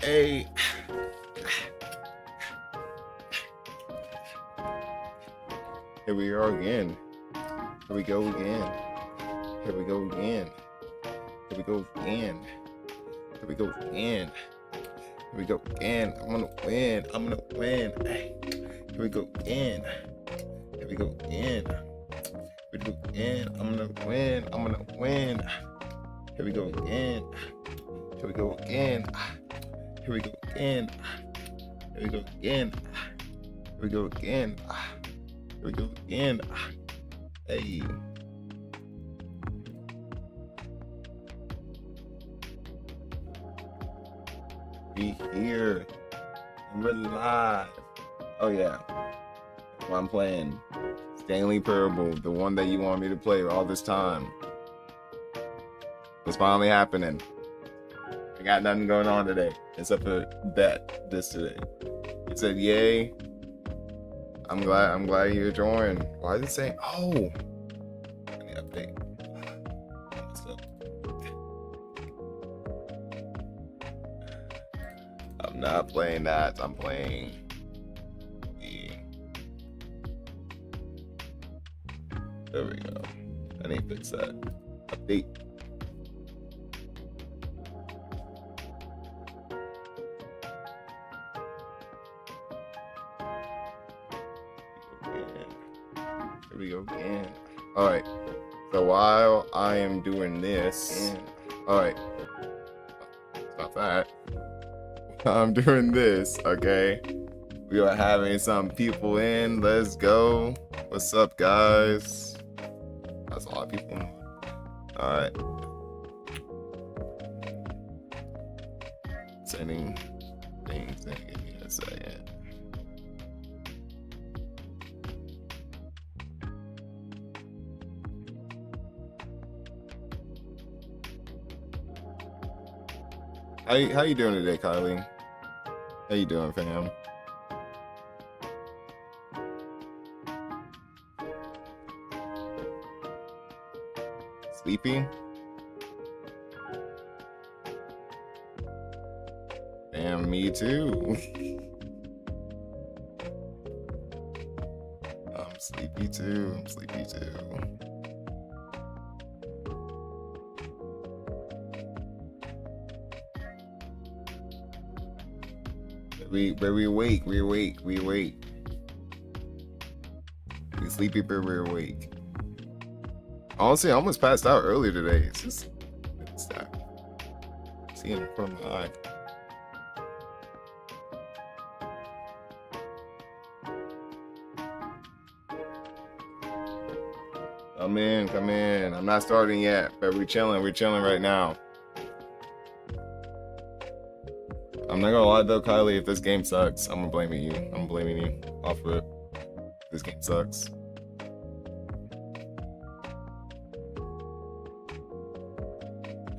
Hey. Here we are again. Here we go again. Here we go again. Here we go again. Here we go again. Here we go again. I'm gonna win. I'm gonna win. Hey. Here we go again. Here we go again. Here we go again. I'm gonna win. I'm gonna win. Here we go again. Here we go again. Here we go again. Here we go again. Here we go again. Here we go again. Hey. We here. And we're live. Oh yeah. Well, I'm playing Stanley Parable, the one that you want me to play all this time. It's finally happening. I got nothing going on today except for this today. It said yay. I'm glad you joined. Why is it saying oh? I need to update. I'm not playing that. I'm playing the. There we go. I need to fix that. Update. Here we go again. Alright. So while I am doing this. Alright. Stop that. I'm doing this, okay? We are having some people in. Let's go. What's up, guys? That's a lot of people. Alright. Sending things in. Give me a second. How you doing today, Kylie? How you doing, fam? Sleepy? Damn, me too. I'm sleepy too. I'm sleepy too. We awake. We sleepy, but we're awake. Honestly, I almost passed out earlier today. It's just that seeing from my eye. Come in. I'm not starting yet, but we're chilling right now. I'm not gonna lie though, Kylie, if this game sucks, I'm blaming you off of it. This game sucks.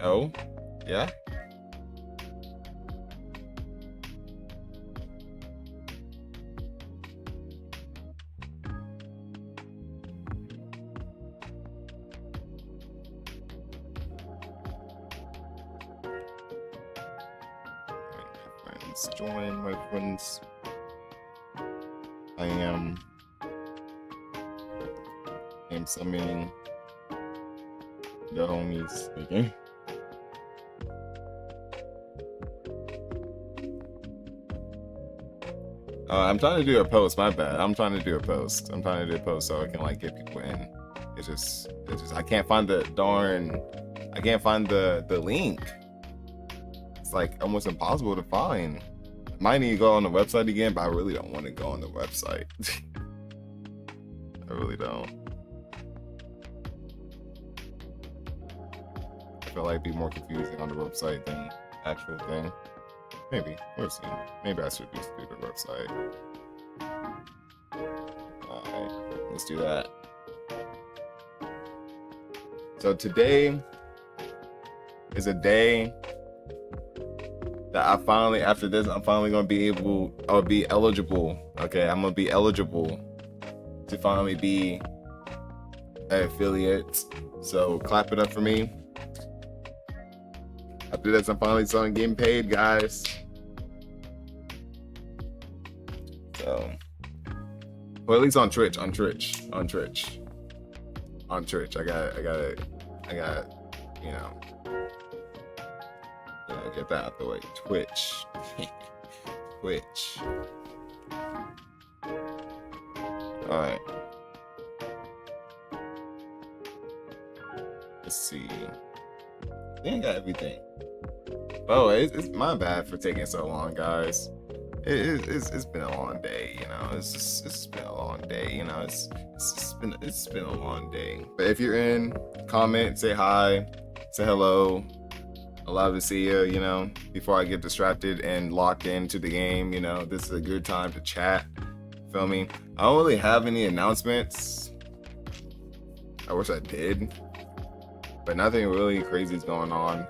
Oh? Yeah? Join my friends. I am summoning the homies. Okay. I'm trying to do a post. My bad. I'm trying to do a post so I can like get people in. It's just I can't find the link. It's like almost impossible to find. Might need to go on the website again, but I really don't want to go on the website. I really don't. I feel like it'd be more confusing on the website than the actual thing. Maybe. We'll see. Maybe I should just do the website. Alright, let's do that. So today is a day that after this, I'm finally gonna I'll be eligible. Okay, I'm gonna be eligible to finally be an affiliate. So clap it up for me. After this, I'm finally starting getting paid, guys. So, well, at least on Twitch. I got, get that out the way. Twitch. Twitch. Alright. Let's see. I think I got everything. Oh, it's my bad for taking so long, guys. It's been a long day, it's been a long day, it's been a long day. But if you're in, comment, say hi, say hello. I'd love to see you, before I get distracted and locked into the game. This is a good time to chat. Feel me? I don't really have any announcements. I wish I did, but nothing really crazy is going on.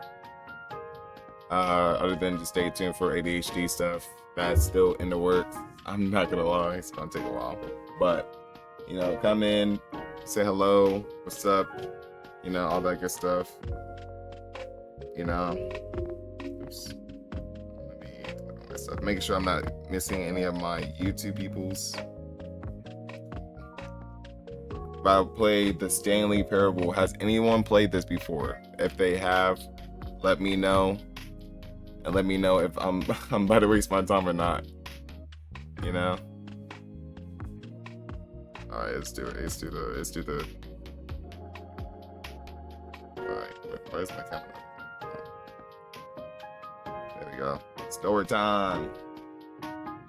Other than just stay tuned for ADHD stuff that's still in the works. I'm not gonna lie, it's gonna take a while, but come in, say hello, what's up, all that good stuff. Oops. Let me look at my stuff, making sure I'm not missing any of my YouTube peoples. I played the Stanley Parable. Has anyone played this before? If they have, let me know. And let me know if I'm about to waste my time or not. Alright, let's do it. Let's do the. Alright, where's my camera? There we go. Story time.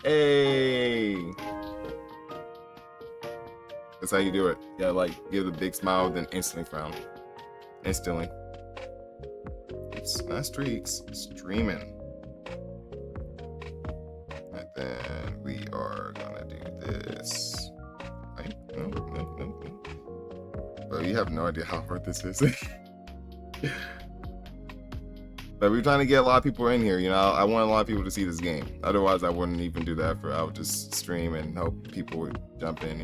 Hey! That's how you do it. You gotta give the big smile, then instantly frown. Instantly. Not streaks, streaming. And then we are gonna do this. Right? No. But you have no idea how hard this is. But we're trying to get a lot of people in here, I want a lot of people to see this game. Otherwise I wouldn't even do the effort. I would just stream and hope people would jump in,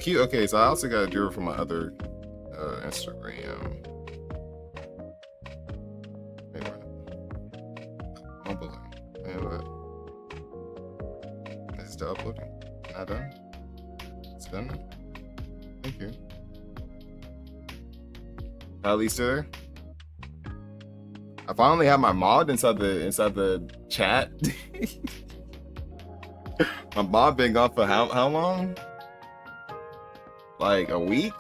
Okay, so I also gotta do it for my other Instagram. Wait a minute. Is it still uploading? Not done? It's done now? Thank you. At least there. I finally have my mod inside the chat. My mod been gone for how long? Like a week?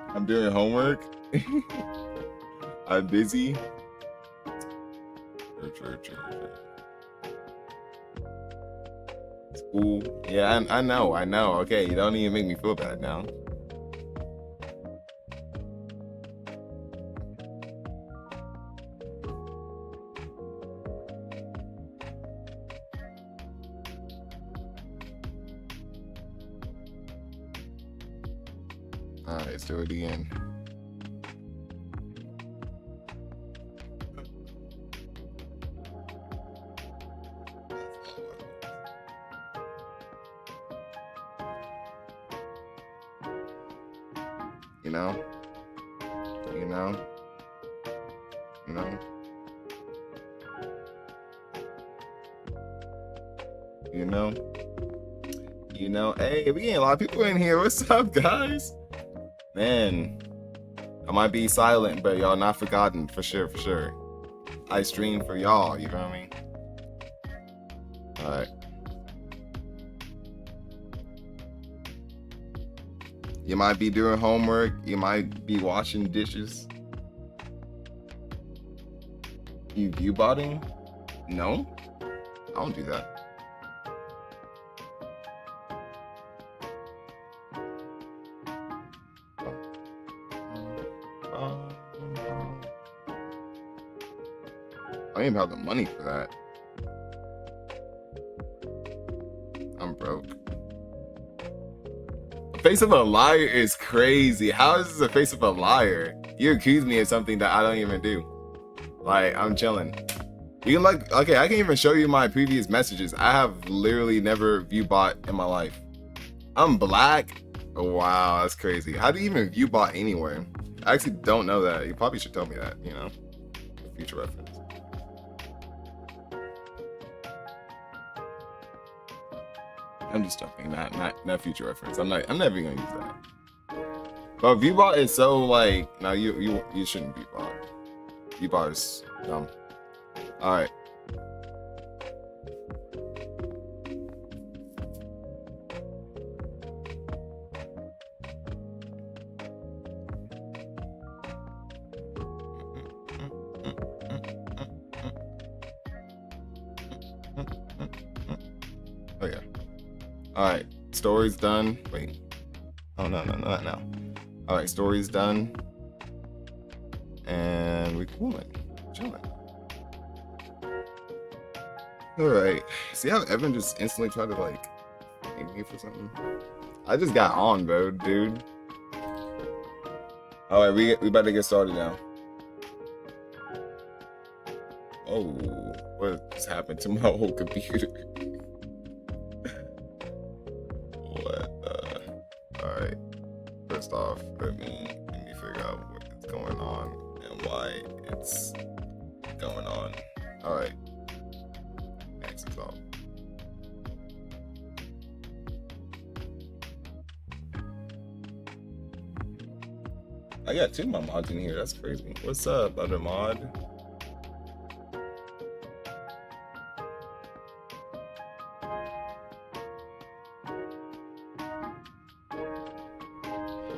I'm doing homework. I'm busy. School. Yeah, I know. Okay, you don't even make me feel bad now. Alright, let's do it again. Hey, we getting a lot of people in here. What's up, guys? Man, I might be silent, but y'all not forgotten, for sure. I stream for y'all, you know what I mean? Alright. You might be doing homework, you might be washing dishes. You view-botting? No? I don't do that. I don't even have the money for that. I'm broke. face of a liar is crazy. How is this the face of a liar? You accuse me of something that I don't even do. Like, I'm chilling. You can like, okay, I can even show you my previous messages. I have literally never view bot in my life. I'm black. Oh, wow, that's crazy. How do you even view bot anywhere? I actually don't know that. You probably should tell me that, you know, for future reference. I'm just joking, not future reference. I'm never gonna use that. But viewbot is so like, no, you shouldn't viewbot. Viewbot is dumb. All right. Oh yeah. All right. Story's done. Wait. Oh no, not now. All right. Story's done. And we cooling, chilling. All right. See how Evan just instantly tried to like hate me for something? I just got on, bro, dude. All right, we about to get started now. Oh, what's happened to my whole computer? All right. First off, let me figure out what's going on and why it's going on. All right. Exit off. I got 2 of my mods in here. That's crazy. What's up, other mod?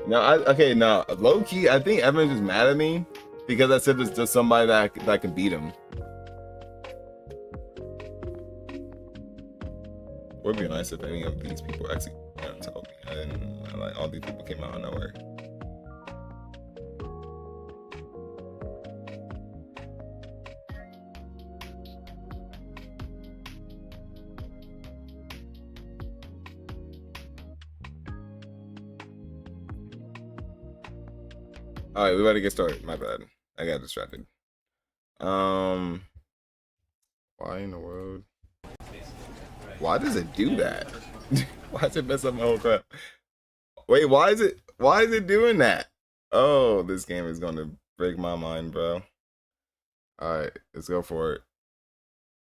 No, okay, now low key, I think Evan's just mad at me because I said it's just somebody that can beat him. Would be nice if any of these people actually told me. I didn't like all these people came out of nowhere. All right, we about to get started. My bad. I got distracted. Why in the world? Why does it do that? Why does it mess up my whole crap? Wait, why is it doing that? Oh, this game is gonna break my mind, bro. All right, let's go for it.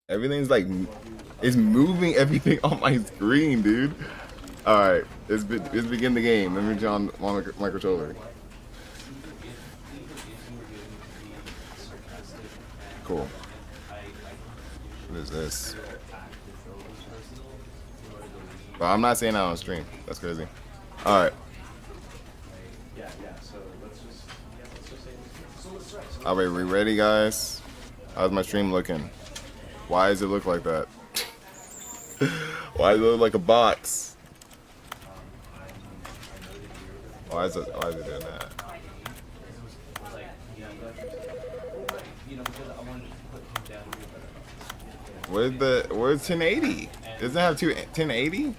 Everything's like, it's moving everything on my screen, dude. All right, let's begin the game. Let me turn on my controller. Cool. What is this? But I'm not saying that on stream. That's crazy. All right. All right, we ready, guys? How's my stream looking? Why does it look like that? Why does it look like a box? Why is it doing that? Where's 1080? Doesn't it have 1080?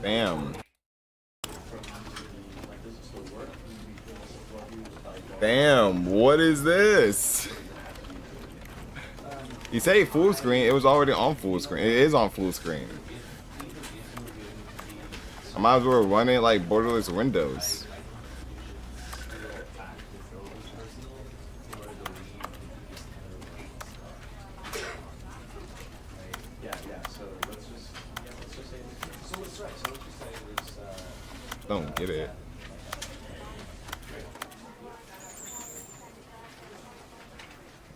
Damn. Damn, what is this? You say full screen, it was already on full screen. It is on full screen. I might as well run it like borderless Windows. Don't get it.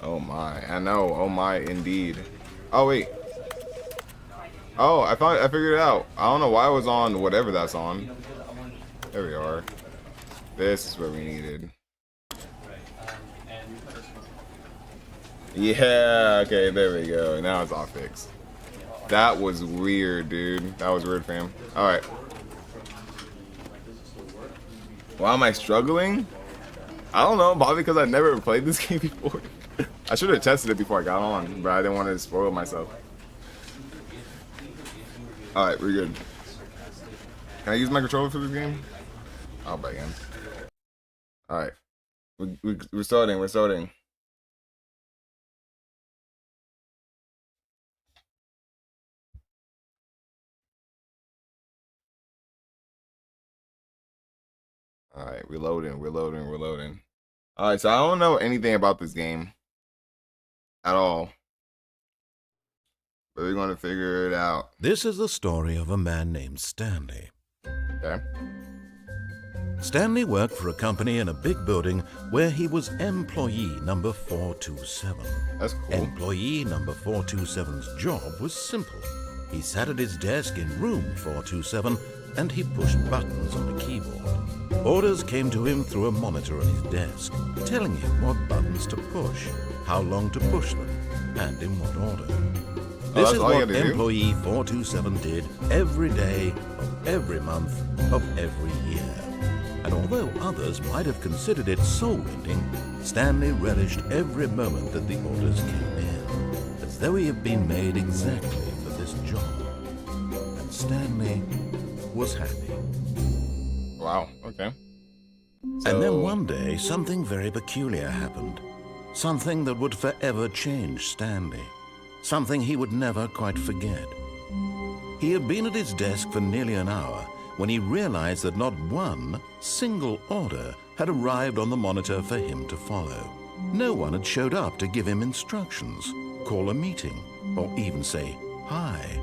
Oh my, I know. Oh my, indeed. Oh wait. Oh, I figured it out. I don't know why it was on whatever that's on. There we are. This is what we needed. Yeah, okay, there we go. Now it's all fixed. That was weird, dude. That was weird, fam. Alright. Why am I struggling? I don't know, probably because I've never played this game before. I should have tested it before I got on, but I didn't want to spoil myself. Alright, we're good. Can I use my controller for this game? I'll back in. Alright. We're starting, we're starting. Alright, we're loading, we're loading, we're loading. Alright, so I don't know anything about this game. At all. But we're going to figure it out. This is the story of a man named Stanley. Okay. Stanley worked for a company in a big building where he was employee number 427. That's cool. Employee number 427's job was simple. He sat at his desk in room 427 and he pushed buttons on a keyboard. Orders came to him through a monitor on his desk, telling him what buttons to push, how long to push them, and in what order. This is what employee 427 did every day of every month of every year. And although others might have considered it soul-rending, Stanley relished every moment that the orders came in, as though he had been made exactly for this job. And Stanley was happy. Wow, okay. And then one day, something very peculiar happened. Something that would forever change Stanley. Something he would never quite forget. He had been at his desk for nearly an hour when he realized that not one single order had arrived on the monitor for him to follow. No one had showed up to give him instructions, call a meeting, or even say hi.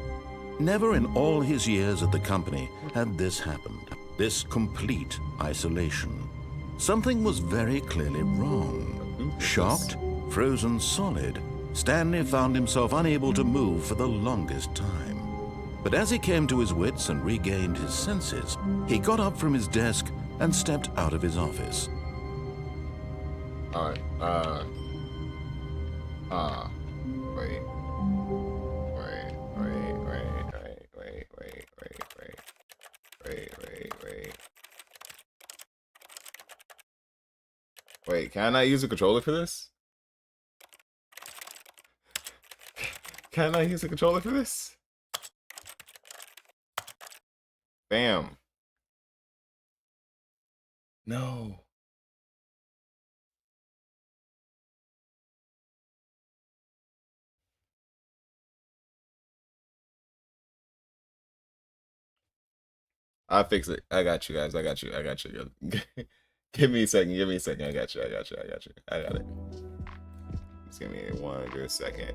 Never in all his years at the company had this happened, this complete isolation. Something was very clearly wrong. Shocked, frozen solid, Stanley found himself unable to move for the longest time. But as he came to his wits and regained his senses, he got up from his desk and stepped out of his office. Alright, wait, can I not use a controller for this? Can I use a controller for this? Bam. No. I'll fix it. I got you guys. I got you. I got you. Give me a second. Give me a second. I got you. I got you. I got you. I got it. Just give me one good second.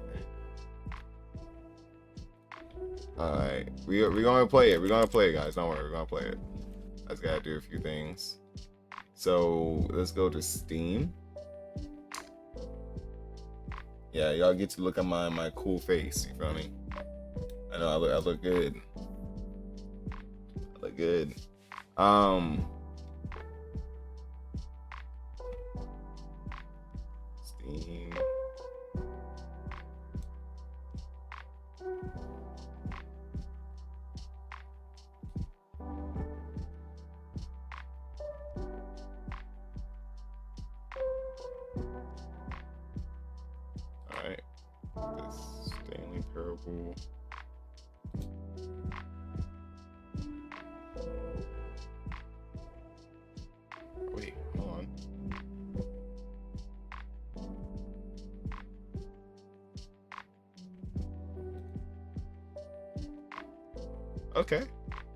Alright. We're gonna play it. We're gonna play it, guys. Don't worry. We're gonna play it. I just gotta do a few things. So let's go to Steam. Yeah, y'all get to look at my cool face. You feel me? I know I look good. I look good. Steam. Alright. This Stanley Parable. Wait, hold on. Okay.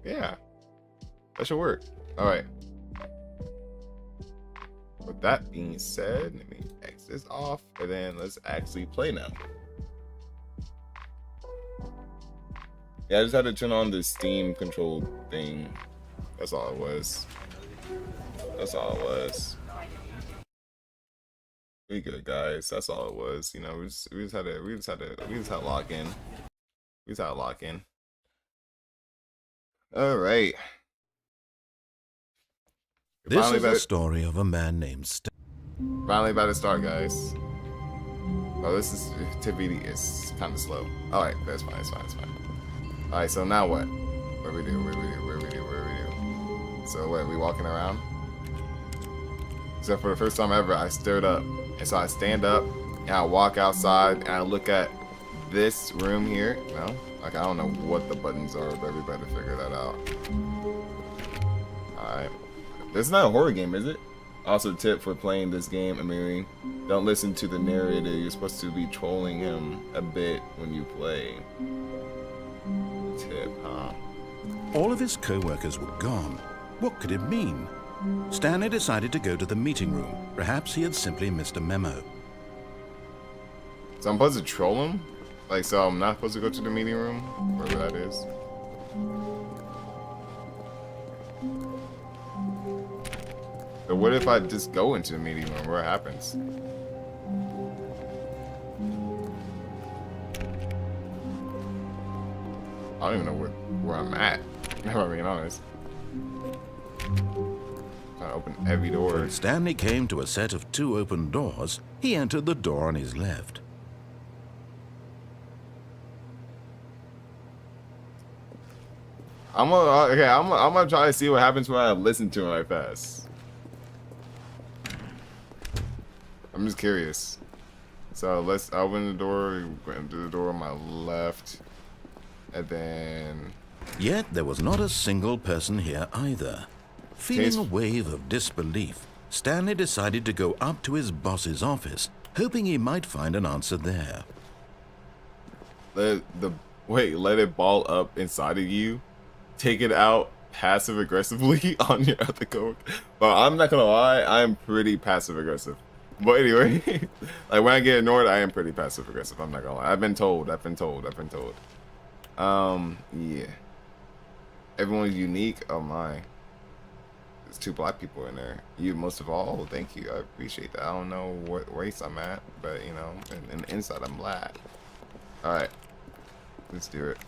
Yeah. That should work. Alright. With that being said, let me X this off and then let's actually play now. Yeah, I just had to turn on the Steam control thing. That's all it was. That's all it was. We good, guys. That's all it was. You know, we just had to lock in. We just had to lock in. All right. This is the story of a man named Stanley. Finally about to start, guys. Oh, this is activity is kind of slow. All right, that's fine. It's fine. It's fine. All right, so now what? What do we do? What do we do? What do we do? What do we do? So what? We walking around? So for the first time ever, I stood up, and so I stand up and I walk outside and I look at this room here. No, Like, I don't know what the buttons are, but we better figure that out. Alright. This is not a horror game, is it? Also, tip for playing this game, Amiri. Don't listen to the narrator. You're supposed to be trolling him a bit when you play. Tip, huh? All of his co-workers were gone. What could it mean? Stanley decided to go to the meeting room. Perhaps he had simply missed a memo. So I'm supposed to troll him? Like, so I'm not supposed to go to the meeting room? Wherever that is. So what if I just go into the meeting room? What happens? I don't even know where I'm at, if I'm being honest. Trying to open every door. When Stanley came to a set of 2 open doors, he entered the door on his left. I'm gonna try to see what happens when I listen to him like fast. I'm just curious. So let's open the door, go into the door on my left, and then... Yet there was not a single person here either. Feeling a wave of disbelief, Stanley decided to go up to his boss's office, hoping he might find an answer there. Let it ball up inside of you? Take it out passive aggressively on your other coworker? Well, I'm not gonna lie, I'm pretty passive aggressive. But anyway, like when I get ignored, I am pretty passive aggressive. I'm not gonna lie. I've been told. Yeah. Everyone's unique. Oh my. There's 2 black people in there. You most of all. Oh, thank you. I appreciate that. I don't know what race I'm at, but you know, and inside I'm black. All right, let's do it.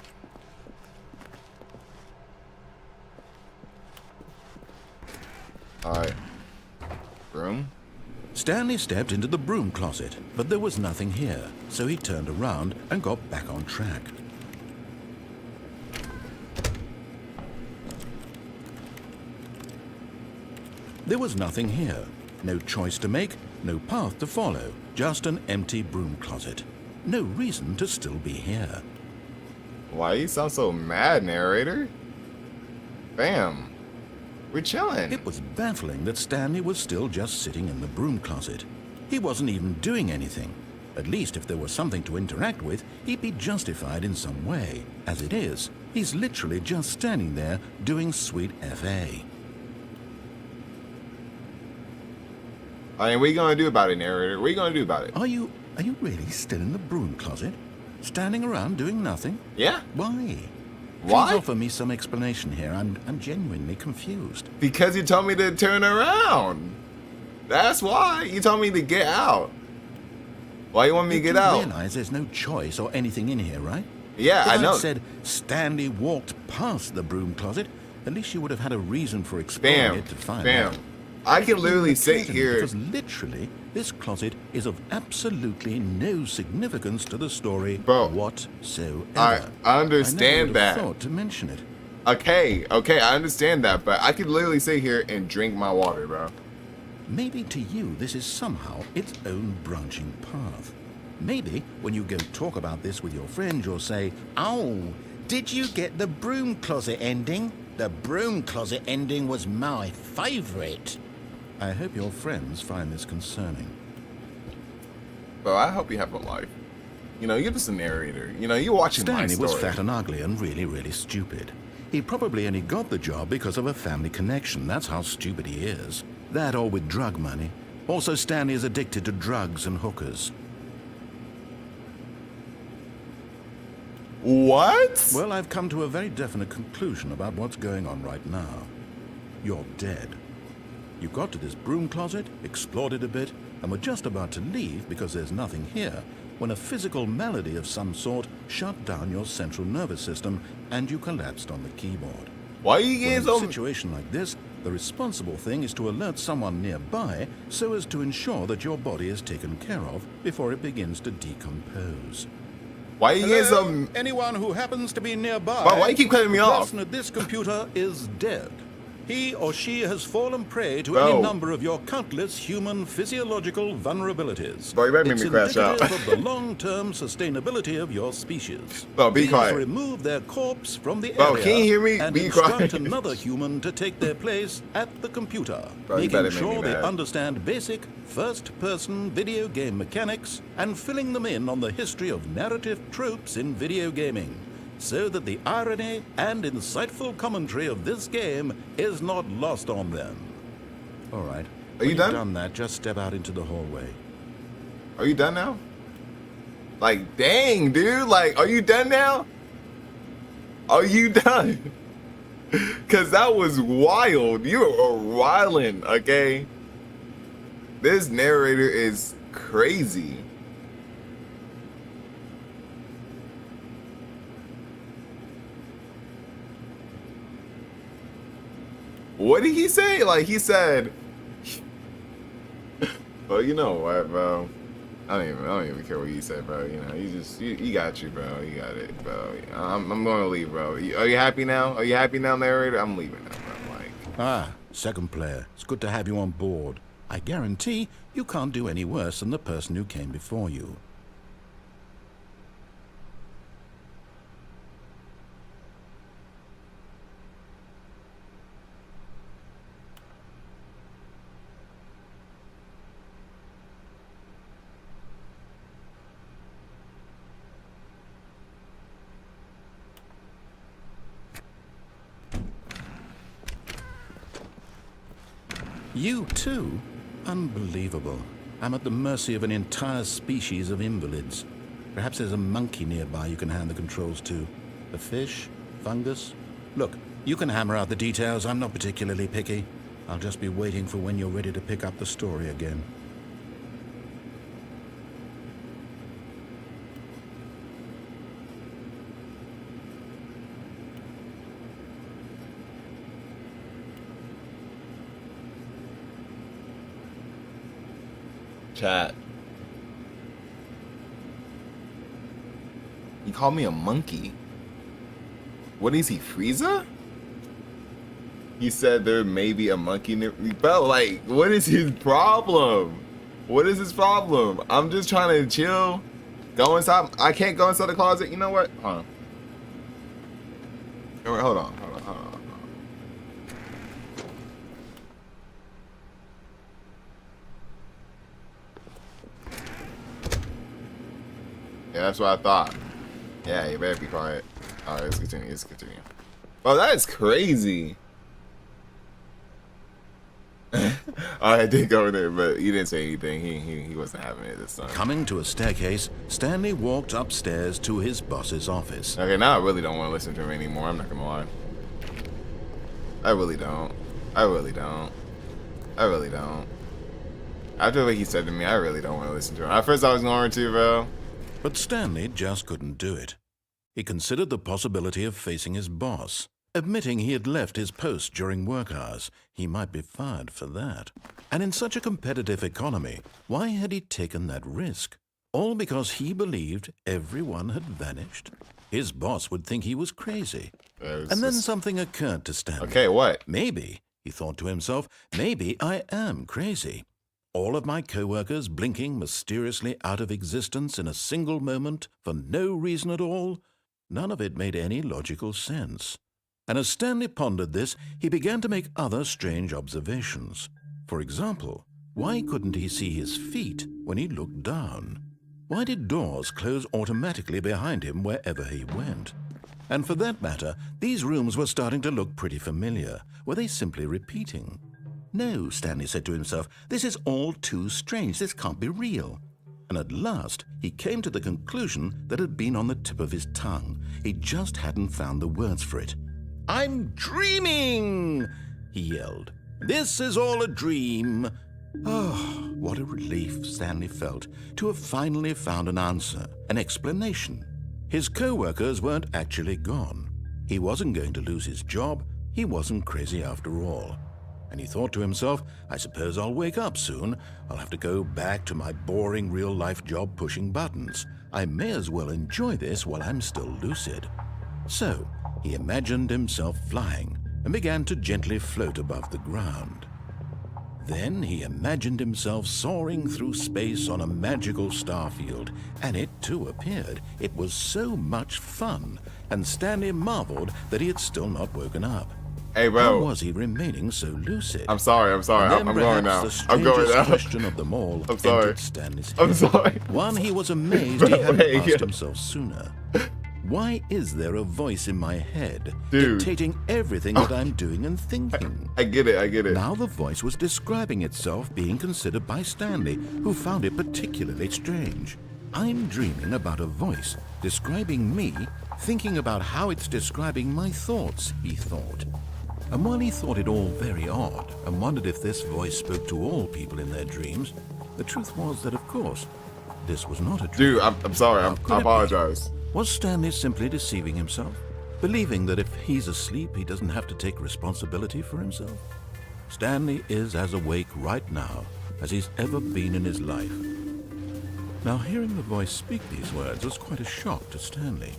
All right, room. Stanley stepped into the broom closet, but there was nothing here, so he turned around and got back on track. There was nothing here. No choice to make, no path to follow, just an empty broom closet. No reason to still be here. Why you sound so mad, narrator? Bam. We're chilling. It was baffling that Stanley was still just sitting in the broom closet. He wasn't even doing anything. At least if there was something to interact with, he'd be justified in some way. As it is, he's literally just standing there doing sweet FA. I mean, what are you gonna do about it, narrator? What are you gonna do about it? Are you really still in the broom closet? Standing around doing nothing? Yeah. Why? Why? Please offer me some explanation here. I'm genuinely confused. Because you told me to turn around. That's why. You told me to get out. Why you want me to get out? You realize there's no choice or anything in here, right? Yeah, I know. If I said Stanley walked past the broom closet, at least you would have had a reason for exploring it to find out. I can literally sit here. Because literally, this closet is of absolutely no significance to the story whatsoever. I understand that. I never would have thought to mention it. Okay, I understand that, but I could literally sit here and drink my water, bro. Maybe to you, this is somehow its own branching path. Maybe when you go talk about this with your friend, you'll say, "Oh, did you get the broom closet ending? The broom closet ending was my favorite." I hope your friends find this concerning. Well, I hope you have a life. You know, you're just a narrator. You know, you're watching my story. Stanley was fat and ugly and really, really stupid. He probably only got the job because of a family connection. That's how stupid he is. That or with drug money. Also, Stanley is addicted to drugs and hookers. What? Well, I've come to a very definite conclusion about what's going on right now. You're dead. You got to this broom closet, explored it a bit, and were just about to leave because there's nothing here, when a physical malady of some sort shut down your central nervous system and you collapsed on the keyboard. Why are you getting so... In a situation like this, the responsible thing is to alert someone nearby so as to ensure that your body is taken care of before it begins to decompose. Why are you getting some... Anyone who happens to be nearby... Why you keep cutting me off? The person at this computer is dead. He or she has fallen prey to Bro. any number of your countless human physiological vulnerabilities. Bro, you better make me crash out. It's indicative of the long-term sustainability of your species. Bro, be Please quiet. remove their corpse from the Bro, area can you hear me? and Be instruct quiet. another human to take their place at the computer, Bro, you better making make me sure they mad. understand basic first-person video game mechanics and filling them in on the history of narrative tropes in video gaming, so that the irony and insightful commentary of this game is not lost on them. All right. Are you When done? you've done that, just step out into the hallway. Are you done now? Like, dang, dude. Like, are you done now? Are you done? Because that was wild. You were wildin', okay? This narrator is crazy. What did he say? Like, he said, well, you know what, bro? I don't even care what you said, bro. You know, you got you, bro. You got it, bro. I'm gonna leave, bro. Are you happy now? Are you happy now, narrator? I'm leaving now, bro. Like, Ah, second player. It's good to have you on board. I guarantee you can't do any worse than the person who came before you. You too? Unbelievable. I'm at the mercy of an entire species of invalids. Perhaps there's a monkey nearby you can hand the controls to. A fish? Fungus? Look, you can hammer out the details. I'm not particularly picky. I'll just be waiting for when you're ready to pick up the story again. chat. You call me a monkey? What is he, Frieza? He said there may be a monkey near. Bro, like, what is his problem? What is his problem? I'm just trying to chill. Go inside. I can't go inside the closet. You know what? Hold on. Hold on. Yeah, that's what I thought. Yeah, you better be quiet. All right, let's continue. Oh, that is crazy. I did go in there, but he didn't say anything. He wasn't having it this time. Coming to a staircase, Stanley walked upstairs to his boss's office. Okay, now I really don't want to listen to him anymore. I'm not gonna lie. I really don't. After what he said to me, I really don't want to listen to him. At first I was going to, bro. But Stanley just couldn't do it. He considered the possibility of facing his boss. Admitting he had left his post during work hours, he might be fired for that. And in such a competitive economy, why had he taken that risk? All because he believed everyone had vanished? His boss would think he was crazy. And then something occurred to Stanley. Okay, what? Maybe, he thought to himself, maybe I am crazy. All of my co-workers blinking mysteriously out of existence in a single moment for no reason at all? None of it made any logical sense. And as Stanley pondered this, he began to make other strange observations. For example, why couldn't he see his feet when he looked down? Why did doors close automatically behind him wherever he went? And for that matter, these rooms were starting to look pretty familiar. Were they simply repeating? No, Stanley said to himself, this is all too strange. This can't be real. And at last, he came to the conclusion that had been on the tip of his tongue. He just hadn't found the words for it. I'm dreaming, he yelled. This is all a dream. Oh, what a relief Stanley felt to have finally found an answer, an explanation. His co-workers weren't actually gone. He wasn't going to lose his job. He wasn't crazy after all. And he thought to himself, I suppose I'll wake up soon. I'll have to go back to my boring real-life job pushing buttons. I may as well enjoy this while I'm still lucid. So, he imagined himself flying, and began to gently float above the ground. Then he imagined himself soaring through space on a magical starfield, and it too appeared. It was so much fun, and Stanley marveled that he had still not woken up. Hey, bro. How was he remaining so lucid? I'm sorry. I'm going now. I'm going now. Question of them all I'm sorry. entered Stanley's head. I'm sorry. One he was amazed he hadn't asked himself sooner. Why is there a voice in my head dictating everything that I'm doing and thinking? I get it. Now the voice was describing itself being considered by Stanley, who found it particularly strange. I'm dreaming about a voice describing me, thinking about how it's describing my thoughts, he thought. And while he thought it all very odd and wondered if this voice spoke to all people in their dreams, the truth was that, of course, this was not a dream. Dude, I'm sorry. I apologize. Was Stanley simply deceiving himself, believing that if he's asleep, he doesn't have to take responsibility for himself? Stanley is as awake right now as he's ever been in his life. Now, hearing the voice speak these words was quite a shock to Stanley.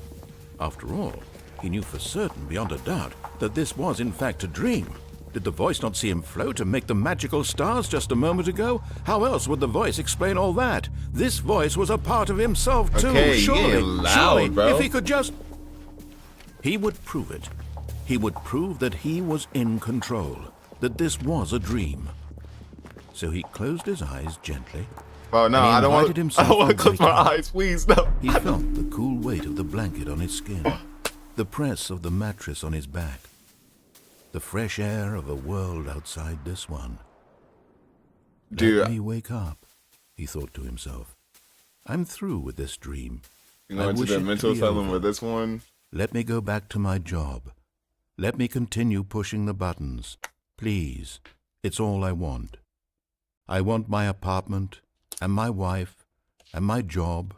After all, he knew for certain, beyond a doubt, that this was in fact a dream. Did the voice not see him float and make the magical stars just a moment ago? How else would the voice explain all that? This voice was a part of himself too. Okay, surely, bro. if he could just... He would prove it. He would prove that he was in control, that this was a dream. So he closed his eyes gently. Oh no, I don't want to close my eyes, please, no. He felt the cool weight of the blanket on his skin, the press of the mattress on his back, the fresh air of a world outside this one. Dude, let me wake up, he thought to himself. I'm through with this dream. You know, into the mental asylum with this one. Let me go back to my job. Let me continue pushing the buttons. Please, it's all I want. I want my apartment, and my wife, and my job.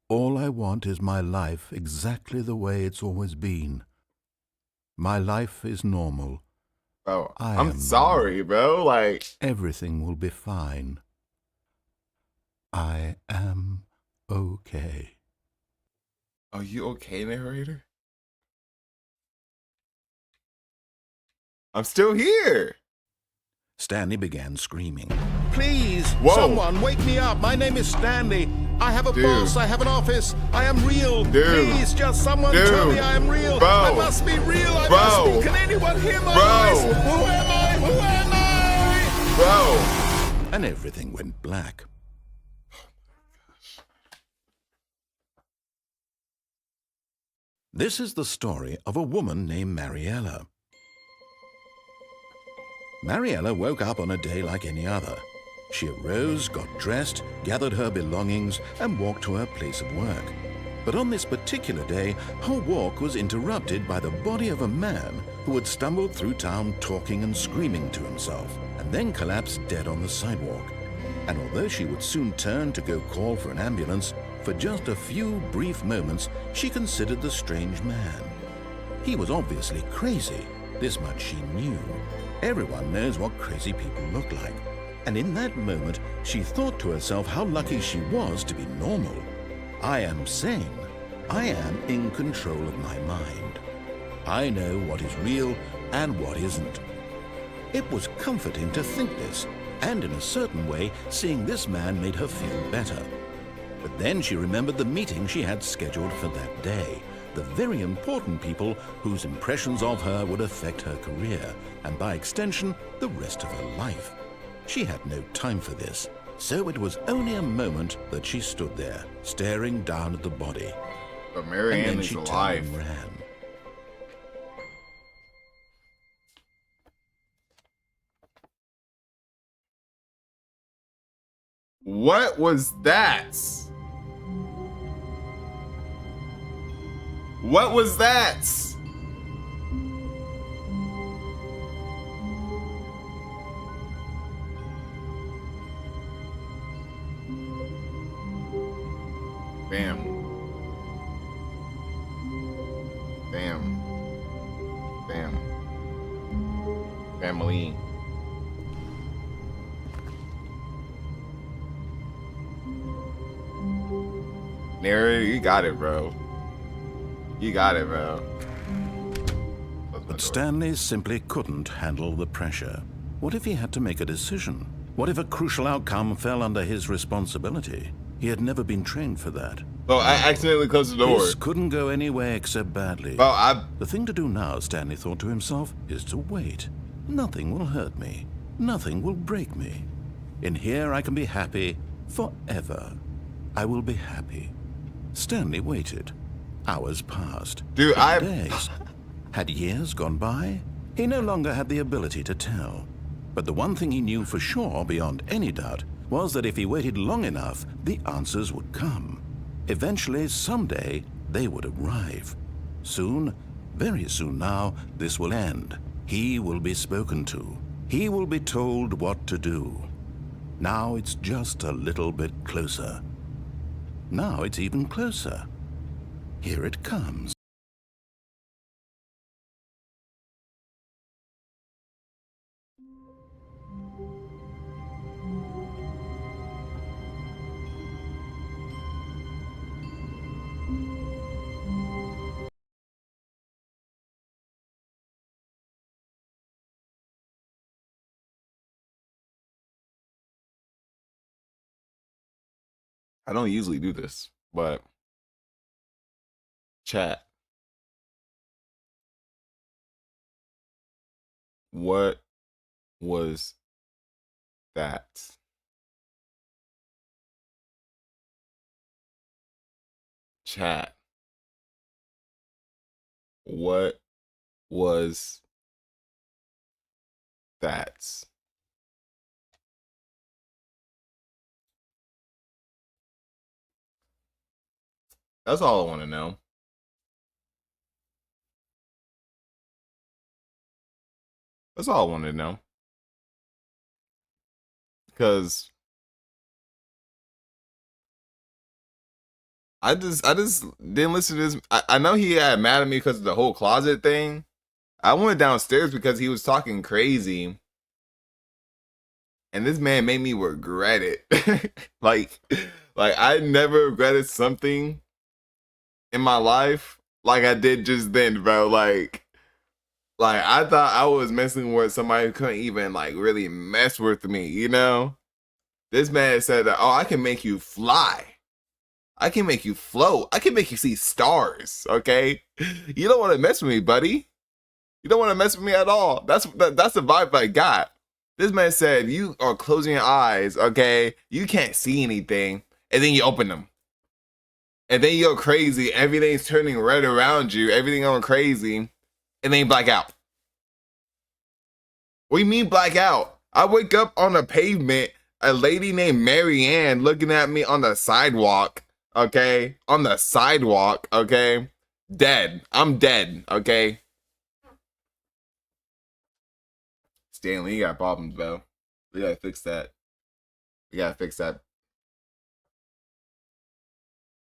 All I want is my life exactly the way it's always been. My life is normal. Bro, I'm sorry, bro. Like, everything will be fine. I am okay. Are you okay, narrator? I'm still here. Stanley began screaming. Please, someone wake me up. My name is Stanley. I have a boss. I have an office. I am real. Please, just someone tell me I am real. I must be real. I must be. Can anyone hear my voice? Who am I? Who am I? Bro. And everything went black. This is the story of a woman named Mariella. Mariella woke up on a day like any other. She arose, got dressed, gathered her belongings, and walked to her place of work. But on this particular day, her walk was interrupted by the body of a man who had stumbled through town talking and screaming to himself, and then collapsed dead on the sidewalk. And although she would soon turn to go call for an ambulance, for just a few brief moments, she considered the strange man. He was obviously crazy. This much she knew. Everyone knows what crazy people look like. And in that moment, she thought to herself how lucky she was to be normal. I am sane. I am in control of my mind. I know what is real and what isn't. It was comforting to think this, and in a certain way, seeing this man made her feel better. But then she remembered the meeting she had scheduled for that day, the very important people whose impressions of her would affect her career, and by extension, the rest of her life. She had no time for this, so it was only a moment that she stood there, staring down at the body. But Marianne is alive. And ran. What was that? What was that? Bam. Bam. Bam. Family. Narrator, you got it, bro. You got it, bro. The Stanley simply couldn't handle the pressure. What if he had to make a decision? What if a crucial outcome fell under his responsibility? He had never been trained for that. Oh, I accidentally closed the door. This couldn't go anywhere except badly. Oh, The thing to do now, Stanley thought to himself, is to wait. Nothing will hurt me. Nothing will break me. In here I can be happy forever. I will be happy. Stanley waited. Hours passed. Dude, Days. Had years gone by? He no longer had the ability to tell. But the one thing he knew for sure, beyond any doubt, was that if he waited long enough, the answers would come. Eventually, someday, they would arrive. Soon, very soon now, this will end. He will be spoken to. He will be told what to do. Now it's just a little bit closer. Now it's even closer. Here it comes. I don't usually do this, but chat. What was that? Chat. What was that? That's all I want to know. That's all I wanted to know. Because I just didn't listen to this. I know he got mad at me because of the whole closet thing. I went downstairs because he was talking crazy. And this man made me regret it. like I never regretted something in my life like I did just then, bro. Like I thought I was messing with somebody who couldn't even like really mess with me, you know? This man said that, oh, I can make you fly. I can make you float. I can make you see stars, okay? You don't want to mess with me, buddy. You don't want to mess with me at all. That's the vibe I got. This man said, you are closing your eyes, okay? You can't see anything. And then you open them. And then you go crazy. Everything's turning red around you. Everything going crazy. And then you black out. What do you mean black out? I wake up on the pavement, a lady named Mary Ann looking at me on the sidewalk, okay? On the sidewalk, okay? Dead. I'm dead, okay? Stanley, you got problems, bro. We gotta fix that. We gotta fix that.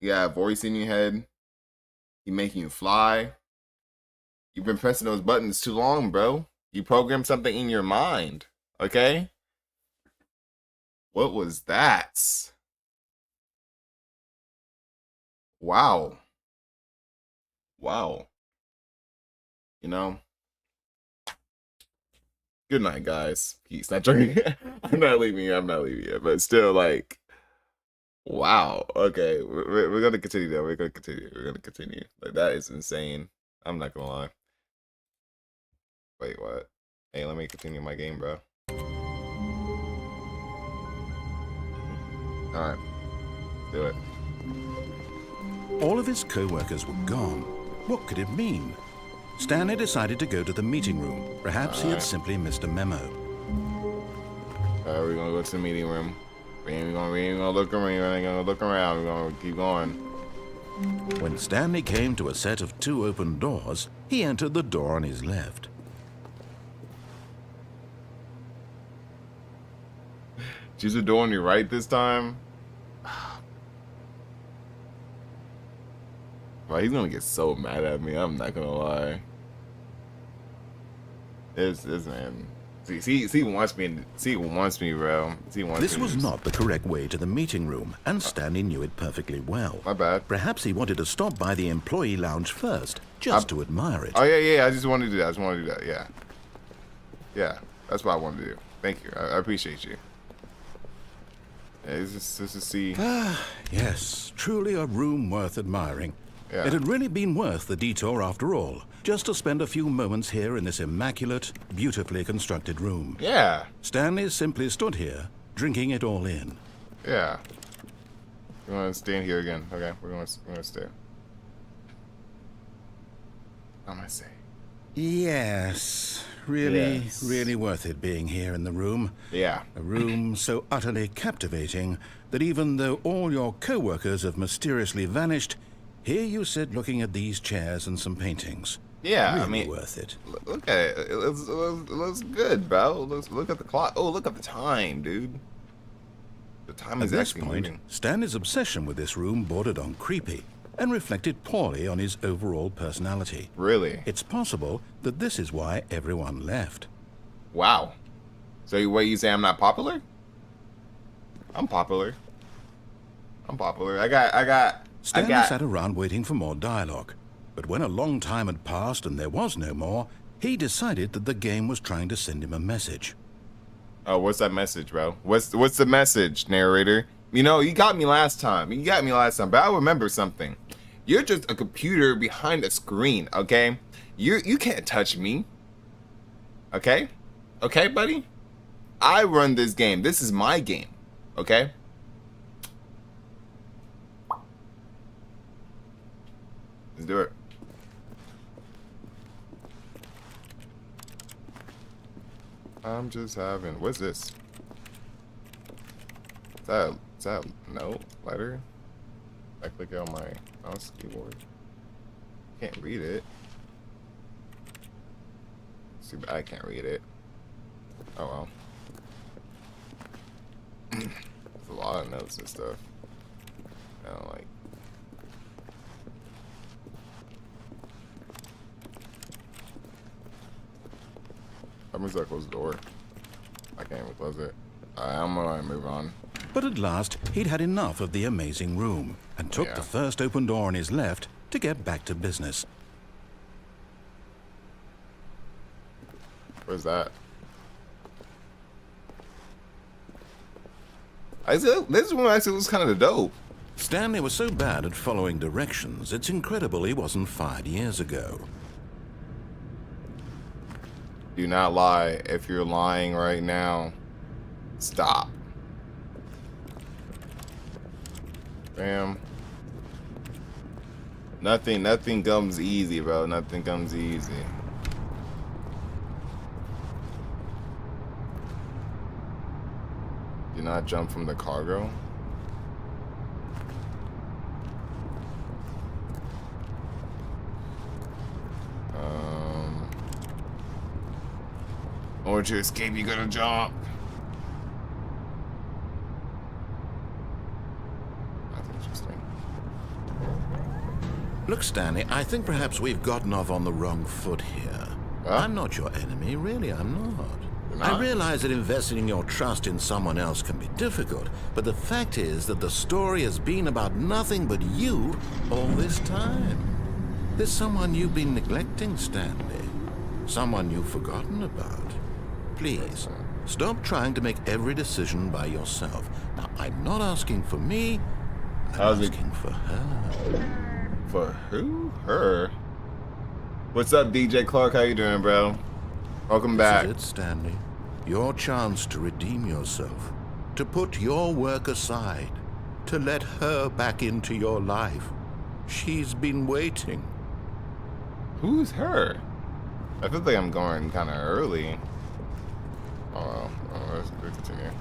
You got a voice in your head. He making you fly. You've been pressing those buttons too long, bro. You programmed something in your mind, okay? What was that? Wow. Wow. You know? Good night, guys. Peace. Not joking. I'm not leaving you. I'm not leaving you. But still, like, wow. Okay. We're going to continue, though. We're going to continue. We're going to continue. Like, that is insane. I'm not going to lie. Wait, what? Hey, let me continue my game, bro. Alright. Let's do it. All of his co-workers were gone. What could it mean? Stanley decided to go to the meeting room. Perhaps he had simply missed a memo. Alright, we're gonna go to the meeting room. We ain't gonna look around. We ain't gonna look around. We're gonna keep going. When Stanley came to a set of 2 open doors, he entered the door on his left. Choose a door on your right this time. Bro, he's gonna get so mad at me. I'm not gonna lie. This man. He wants me, bro. This was not the correct way to the meeting room, and Stanley knew it perfectly well. My bad. Perhaps he wanted to stop by the employee lounge first, just to admire it. Oh, yeah. I just wanted to do that. Yeah. Yeah. That's what I wanted to do. Thank you. I appreciate you. Yeah, it's just to see. Yes, truly a room worth admiring. Yeah. It had really been worth the detour after all, just to spend a few moments here in this immaculate, beautifully constructed room. Yeah. Stanley simply stood here, drinking it all in. Yeah. You want to stand here again? Okay, we're gonna stay. I'm gonna say. Yes, really worth it being here in the room. Yeah. A room so utterly captivating that even though all your co-workers have mysteriously vanished, here you sit looking at these chairs and some paintings. Yeah, really I mean, worth it. Look at it. It looks good, bro. Look at the clock. Oh, look at the time, dude. The time is actually moving. Stanley's obsession with this room bordered on creepy and reflected poorly on his overall personality. Really? It's possible that this is why everyone left. Wow. So what, you say I'm not popular? I'm popular. Stanley sat around waiting for more dialogue, but when a long time had passed and there was no more, he decided that the game was trying to send him a message. Oh, what's that message, bro? What's the message, narrator? You know, you got me last time, but I remember something. You're just a computer behind a screen, okay? You can't touch me. Okay? Okay, buddy? I run this game. This is my game. Okay? Let's do it. I'm just having... What's this? Is that note? Letter? I click it on my mouse keyboard. Can't read it. Too bad I can't read it. Oh well. There's a lot of notes and stuff. I don't like. I'm just gonna close the door. I can't even close it. I'm gonna move on. But at last, he'd had enough of the amazing room and took the first open door on his left to get back to business. Where's that? This one actually was kind of dope. Stanley was so bad at following directions, it's incredible he wasn't fired years ago. Do not lie. If you're lying right now, stop. Bam. Nothing comes easy, bro. Nothing comes easy. Do not jump from the cargo. In order to escape, you gotta jump. That's interesting. Look, Stanley, I think perhaps we've gotten off on the wrong foot here. Huh? I'm not your enemy, really, I'm not. You're not? I realize that investing your trust in someone else can be difficult, but the fact is that the story has been about nothing but you all this time. There's someone you've been neglecting, Stanley. Someone you've forgotten about. Please, stop trying to make every decision by yourself. Now, I'm not asking for me, I'm asking for her. For who? Her? What's up, DJ Clark? How you doing, bro? Welcome back. This is it, Stanley. Your chance to redeem yourself. To put your work aside. To let her back into your life. She's been waiting. Who's her? I feel like I'm going kind of early. Oh, let's continue.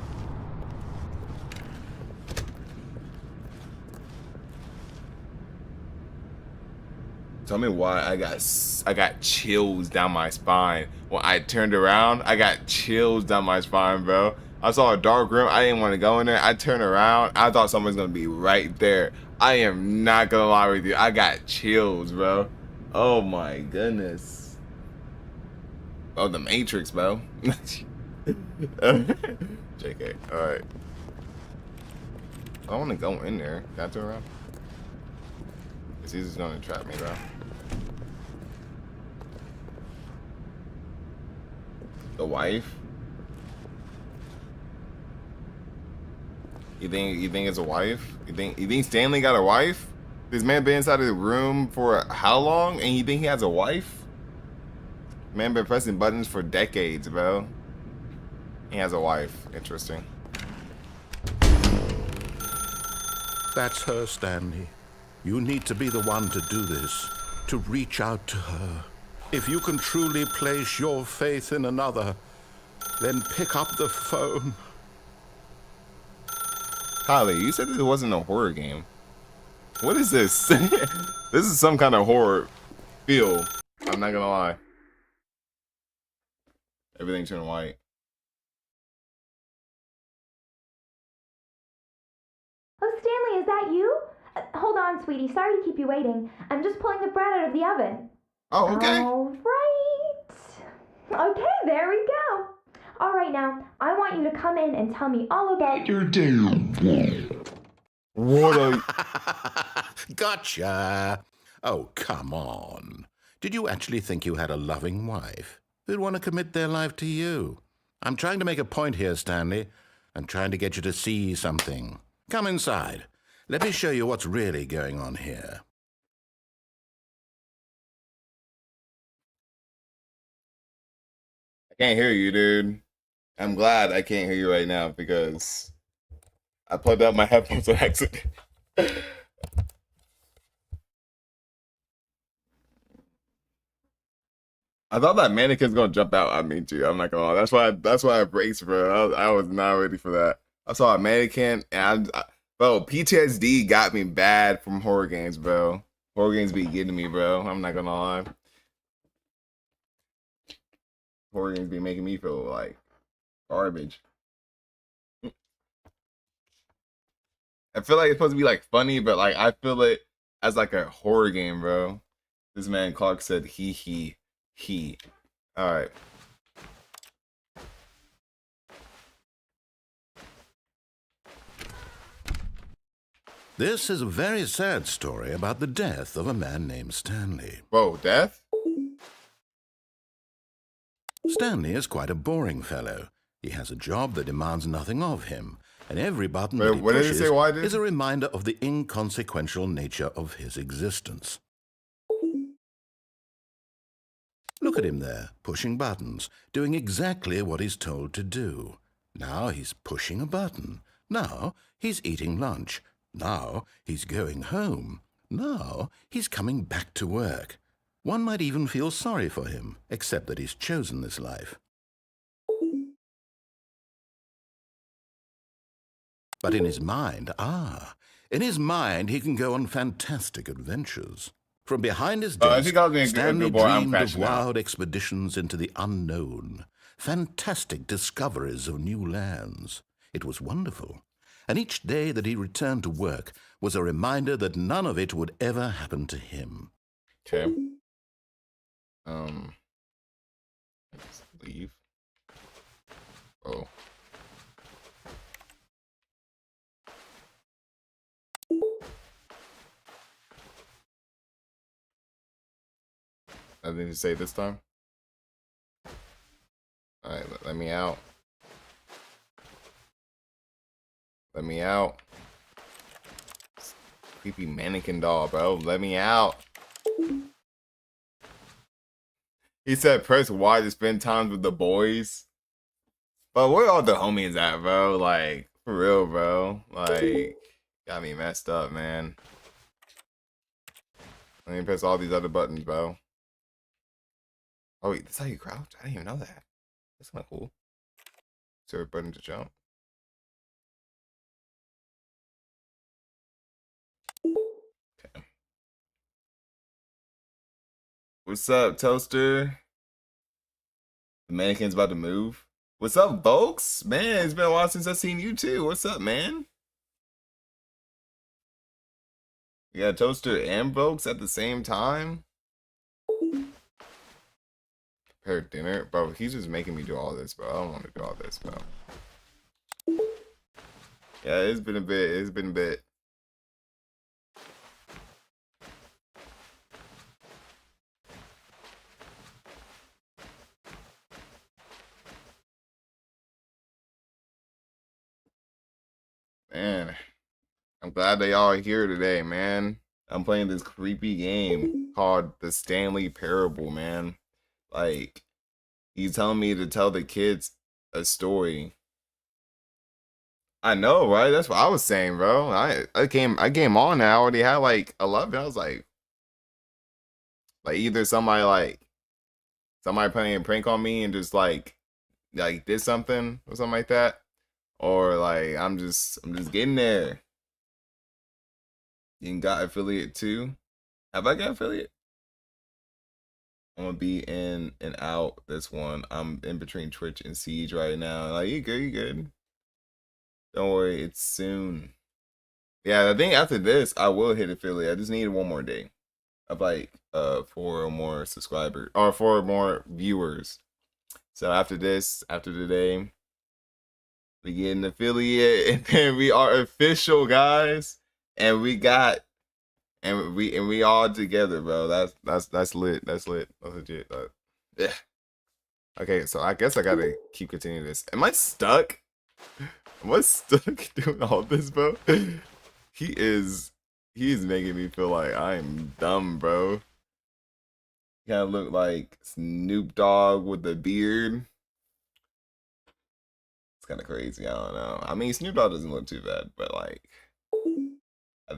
Tell me why I got chills down my spine when I turned around. I got chills down my spine, bro. I saw a dark room. I didn't want to go in there. I turned around. I thought someone's gonna be right there. I am not gonna lie with you. I got chills, bro. Oh my goodness. Oh, the Matrix, bro. JK. All right. I want to go in there. Can I turn around? Cause he's just gonna trap me, bro. The wife? You think it's a wife? You think Stanley got a wife? This man been inside of the room for how long? And you think he has a wife? Man been pressing buttons for decades, bro. He has a wife. Interesting. That's her, Stanley. You need to be the one to do this, to reach out to her. If you can truly place your faith in another, then pick up the phone. Kylie, you said this wasn't a horror game. What is this? This is some kind of horror feel. I'm not gonna lie. Everything turned white. Oh, Stanley, is that you? Hold on, sweetie. Sorry to keep you waiting. I'm just pulling the bread out of the oven. Oh, okay. All right. Okay, there we go. All right, now, I want you to come in and tell me all about your day. What a... Gotcha. Oh, come on. Did you actually think you had a loving wife who'd want to commit their life to you? I'm trying to make a point here, Stanley. I'm trying to get you to see something. Come inside. Let me show you what's really going on here. I can't hear you, dude. I'm glad I can't hear you right now because I plugged out my headphones on accident. I thought that mannequin's gonna jump out at me too. I'm not gonna lie. That's why I braced, bro. I was not ready for that. I saw a mannequin and bro, PTSD got me bad from horror games, bro. Horror games be getting me, bro. I'm not gonna lie. Horror games be making me feel like garbage. I feel like it's supposed to be like funny, but like I feel it as like a horror game, bro. This man Clark said he. All right. This is a very sad story about the death of a man named Stanley. Whoa, death? Stanley is quite a boring fellow. He has a job that demands nothing of him, and every button that he pushes is a reminder of the inconsequential nature of his existence. Look at him there, pushing buttons, doing exactly what he's told to do. Now he's pushing a button. Now he's eating lunch. Now he's going home. Now he's coming back to work. One might even feel sorry for him, except that he's chosen this life. But in his mind, he can go on fantastic adventures. From behind his desk, Stanley dreamed of wild expeditions into the unknown, fantastic discoveries of new lands. It was wonderful, and each day that he returned to work was a reminder that none of it would ever happen to him. Okay. Let's leave. Oh. Nothing to say this time. All right, let me out. Let me out. Creepy mannequin doll, bro. Let me out. He said press Y to spend time with the boys. But where all the homies at, bro? Like, for real, bro. Like, got me messed up, man. Let me press all these other buttons, bro. Oh wait, that's how you crouch? I didn't even know that. That's kind of cool. Is there a button to jump? Okay. What's up, Toaster? The mannequin's about to move. What's up, folks? Man, it's been a while since I've seen you too. What's up, man? You got Toaster and Folks at the same time? Prepare dinner? Bro, he's just making me do all this, bro. I don't want to do all this, bro. Yeah, it's been a bit. It's been a bit. Man, I'm glad they all are here today, man. I'm playing this creepy game called the Stanley Parable, man. Like, he's telling me to tell the kids a story. I know, right? That's what I was saying, bro. I came on and I already had like 11. I was like either somebody playing a prank on me and just like did something or something like that, or like I'm just getting there. You got affiliate too? Have I got affiliate? I'm gonna be in and out this one. I'm in between Twitch and Siege right now. Like, you good, you good. Don't worry, it's soon. Yeah, I think after this I will hit affiliate. I just need one more day of like 4 more subscribers or 4 more viewers. So after this, after today, we get an affiliate and then we are official, guys. And we we all together, bro. That's lit. That's lit. That's legit. Yeah. Okay, so I guess I gotta keep continuing this. Am I stuck? Am I stuck doing all this, bro? He is making me feel like I'm dumb, bro. Kind of look like Snoop Dogg with a beard. It's kind of crazy. I don't know. I mean, Snoop Dogg doesn't look too bad, but like,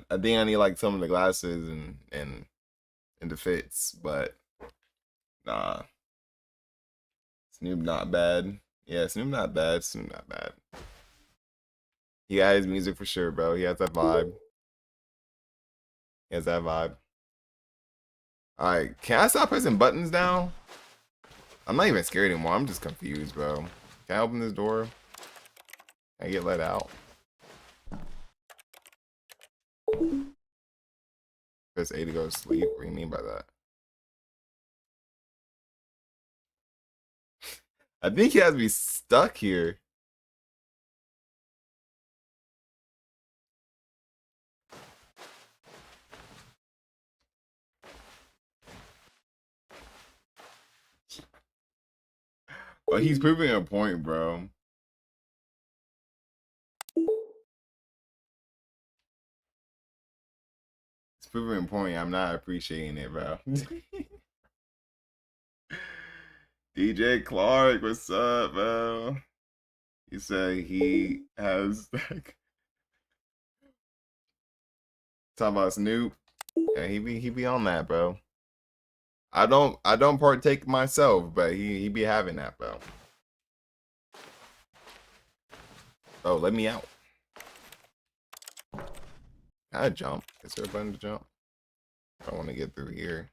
I think I need like some of the glasses and the fits, but nah, Snoop not bad. Yeah, Snoop not bad. Snoop not bad. He got his music for sure, bro. He has that vibe. He has that vibe. All right, can I stop pressing buttons now? I'm not even scared anymore. I'm just confused, bro. Can I open this door? Can I get let out? Press A to go to sleep. What do you mean by that? I think he has me stuck here. But he's proving a point, bro. It's proving a point. I'm not appreciating it, bro. DJ Clark, what's up, bro? He said he has like talking about Snoop. Yeah, he be on that, bro. I don't partake myself, but he be having that, bro. Oh, let me out. Can I jump? Is there a button to jump? I want to get through here.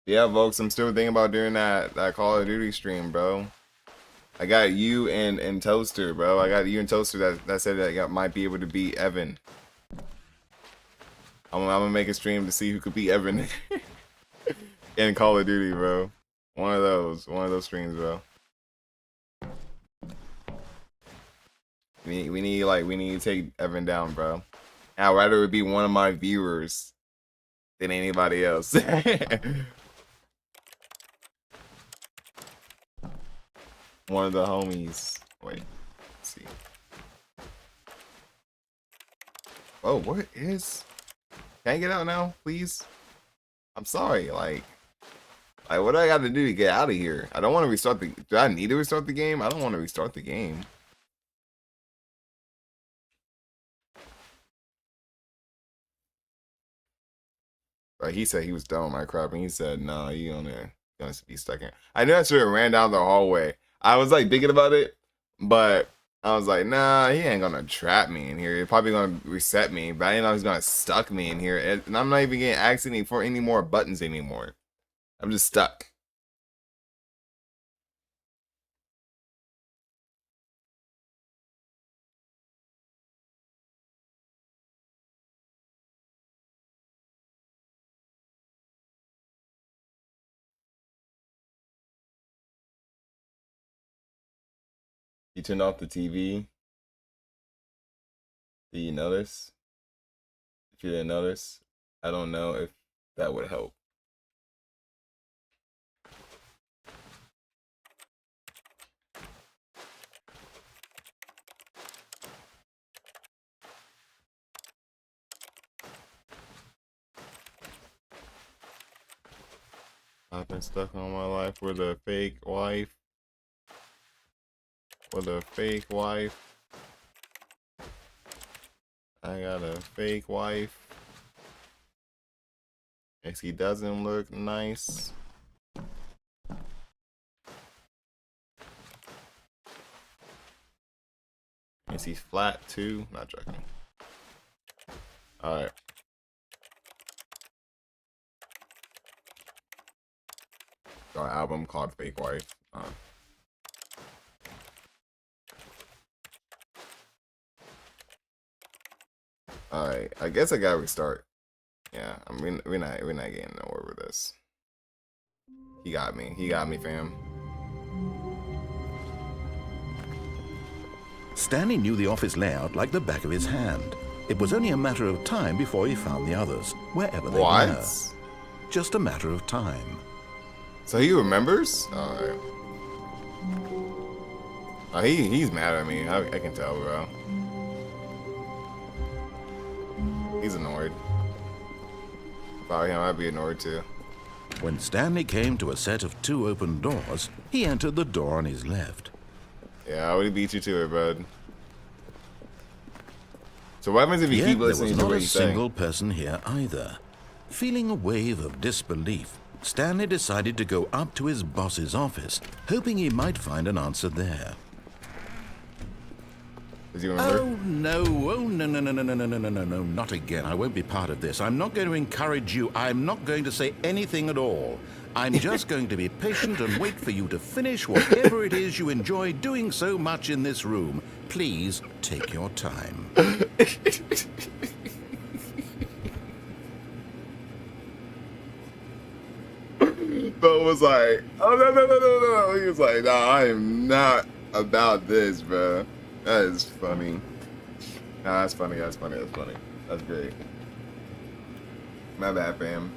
Yeah, folks, I'm still thinking about doing that Call of Duty stream, bro. I got you and Toaster, bro. I got you and Toaster that said that I might be able to beat Evan. I'm gonna make a stream to see who could beat Evan in Call of Duty, bro. One of those streams, bro. We need to take Evan down, bro. I'd rather it be one of my viewers than anybody else. One of the homies. Wait, let's see. Oh, what is? Can I get out now, please? I'm sorry. Like, what do I got to do to get out of here? I don't want to restart the. Do I need to restart the game? I don't want to restart the game. But he said he was done with my crap, and he said, "No, you gonna be stuck in." I knew I should have ran down the hallway. I was like thinking about it, but I was like, "Nah, he ain't gonna trap me in here. He's probably gonna reset me." But I didn't know he's gonna stuck me in here, and I'm not even getting access for any more buttons anymore. I'm just stuck. You turned off the TV. Did you notice? If you didn't notice, I don't know if that would help. I've been stuck all my life with a fake wife. With a fake wife. I got a fake wife. And she doesn't look nice. And she's flat too. Not joking. Alright. Our album called Fake Wife. Alright, I guess I gotta restart. Yeah, I mean we're not getting nowhere with this. He got me, fam. Stanley knew the office layout like the back of his hand. It was only a matter of time before he found the others, wherever they were. Just a matter of time. So he remembers? Alright. Oh, he's mad at me. I can tell, bro. He's annoyed. Probably him, I'd be annoyed too. When Stanley came to a set of 2 open doors, he entered the door on his left. Yeah, I would beat you to it, bud. So what happens if you keep listening to what he's saying? There was not a single person here either. Feeling a wave of disbelief, Stanley decided to go up to his boss's office, hoping he might find an answer there. Does he remember? Oh, no, no, not again. I won't be part of this. I'm not going to encourage you. I'm not going to say anything at all. I'm just going to be patient and wait for you to finish whatever it is you enjoy doing so much in this room. Please take your time. But was like, oh no. He was like, nah, I am not about this, bro. That is funny. Nah, that's funny. That's great. My bad, fam.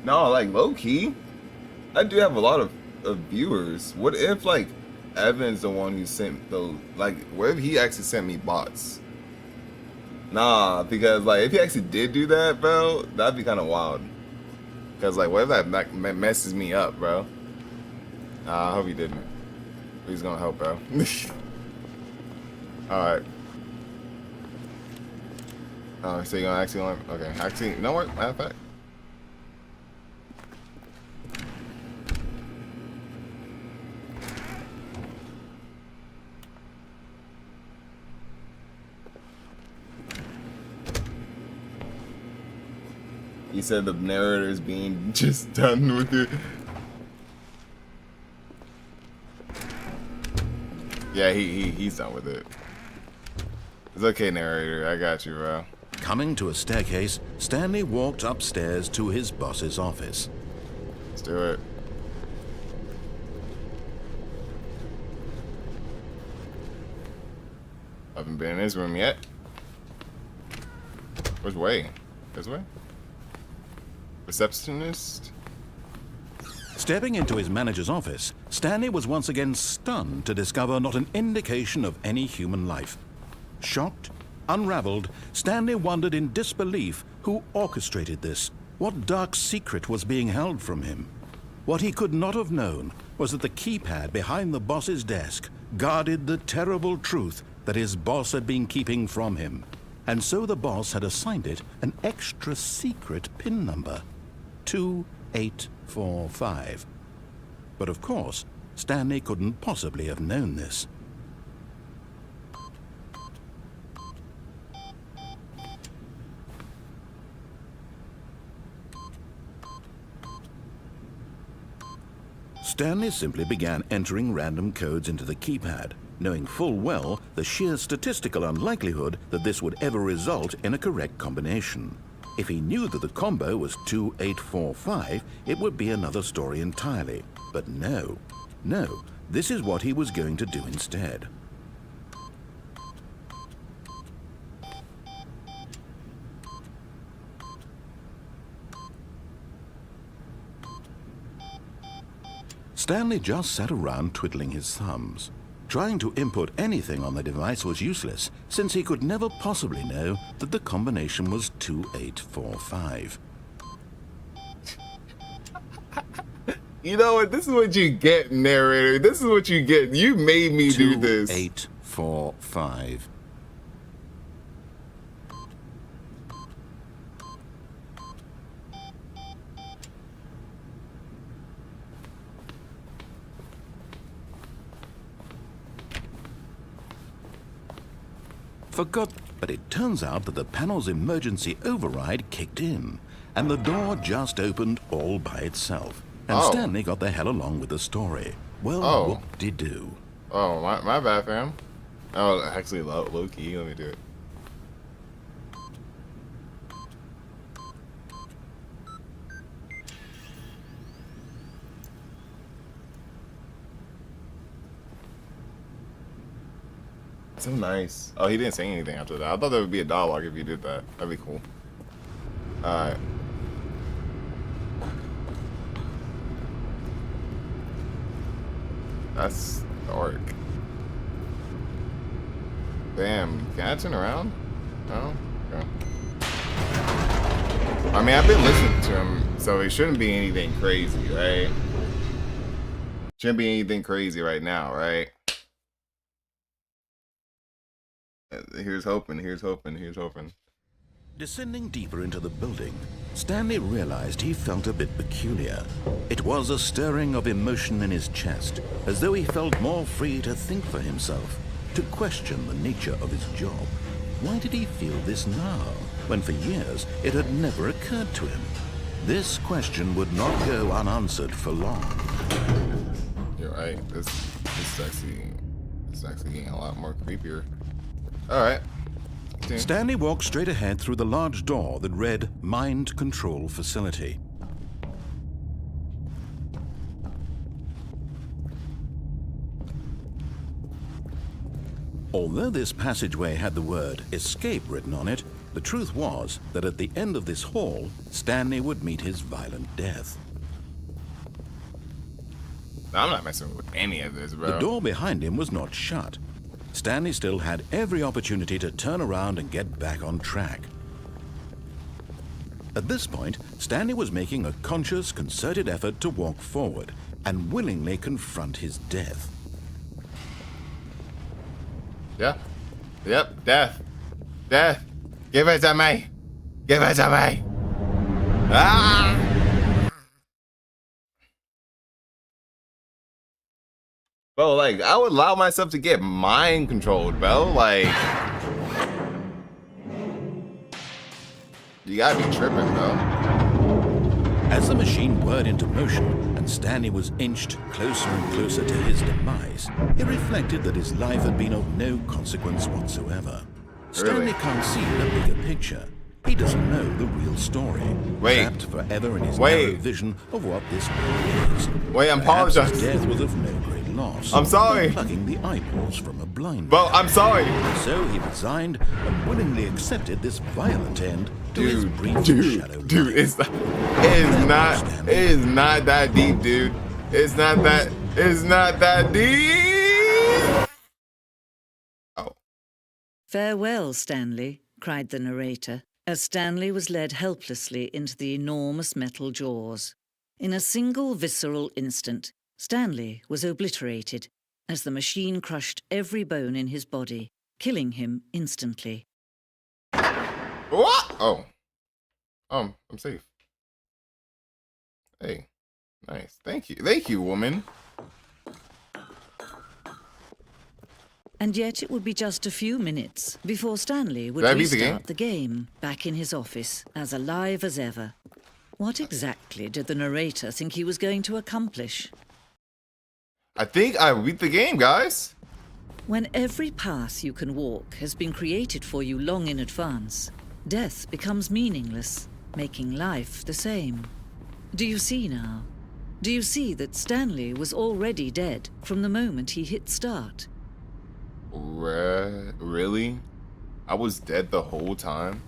No, like low key, I do have a lot of viewers. What if like Evan's the one who sent those? Like, what if he actually sent me bots? Nah, because like if he actually did do that, bro, that'd be kind of wild. Cause like, what if that messes me up, bro? I hope he didn't. He's gonna help, bro. All right. Oh, so you're gonna actually okay? Actually, you know what? Matter of fact. He said the narrator is being just done with it. Yeah, he's done with it. It's okay, narrator. I got you, bro. Coming to a staircase, Stanley walked upstairs to his boss's office. Let's do it. I haven't been in his room yet. Which way? This way? Receptionist? Stepping into his manager's office, Stanley was once again stunned to discover not an indication of any human life. Shocked, unraveled, Stanley wondered in disbelief who orchestrated this. What dark secret was being held from him? What he could not have known was that the keypad behind the boss's desk guarded the terrible truth that his boss had been keeping from him. And so the boss had assigned it an extra secret PIN number. 2845. But of course, Stanley couldn't possibly have known this. Stanley simply began entering random codes into the keypad, knowing full well the sheer statistical unlikelihood that this would ever result in a correct combination. If he knew that the combo was 2845, it would be another story entirely. But no, this is what he was going to do instead. Stanley just sat around twiddling his thumbs. Trying to input anything on the device was useless, since he could never possibly know that the combination was 2845. You know what? This is what you get, narrator. This is what you get. You made me do this. 2845. But it turns out that the panel's emergency override kicked in, and the door just opened all by itself. And Stanley got the hell along with the story. Well, whoop-de-doo. Oh, my bad, fam. Oh, actually, low key. Let me do it. So nice. Oh, he didn't say anything after that. I thought there would be a dialogue if you did that. That'd be cool. Alright. That's dark. Damn. Can I turn around? No? Okay. I mean, I've been listening to him, so it shouldn't be anything crazy, right? Shouldn't be anything crazy right now, right? Here's hoping, here's hoping, here's hoping. Descending deeper into the building, Stanley realized he felt a bit peculiar. It was a stirring of emotion in his chest, as though he felt more free to think for himself, to question the nature of his job. Why did he feel this now, when for years it had never occurred to him? This question would not go unanswered for long. You're right. This is actually getting a lot more creepier. Alright. Stanley walked straight ahead through the large door that read Mind Control Facility. Although this passageway had the word Escape written on it, the truth was that at the end of this hall, Stanley would meet his violent death. I'm not messing with any of this, bro. The door behind him was not shut. Stanley still had every opportunity to turn around and get back on track. At this point, Stanley was making a conscious, concerted effort to walk forward and willingly confront his death. Yeah. Yep, death. Death. Give it to me. Give it to me. Ah! Bro, like, I would allow myself to get mind controlled, bro. Like, you gotta be tripping, bro. As the machine whirred into motion and Stanley was inched closer and closer to his demise, he reflected that his life had been of no consequence whatsoever. Stanley can't see the bigger picture. He doesn't know the real story. Trapped forever in his narrow vision of what this world is. Wait, I'm apologizing. His death was of no great loss. I'm sorry. Plucking the eyeballs from a blind Bro, man. I'm sorry. So he resigned and willingly accepted this violent end to his brief shadow. Dude, it is not that deep, dude. It's not that deep. Oh. Farewell, Stanley, cried the narrator, as Stanley was led helplessly into the enormous metal jaws. In a single visceral instant, Stanley was obliterated as the machine crushed every bone in his body, killing him instantly. What? Oh. I'm safe. Hey. Nice. Thank you. Thank you, woman. And yet it would be just a few minutes before Stanley would restart the game back in his office, as alive as ever. What exactly did the narrator think he was going to accomplish? I think I beat the game, guys. When every path you can walk has been created for you long in advance, death becomes meaningless, making life the same. Do you see now? Do you see that Stanley was already dead from the moment he hit start? Really? I was dead the whole time?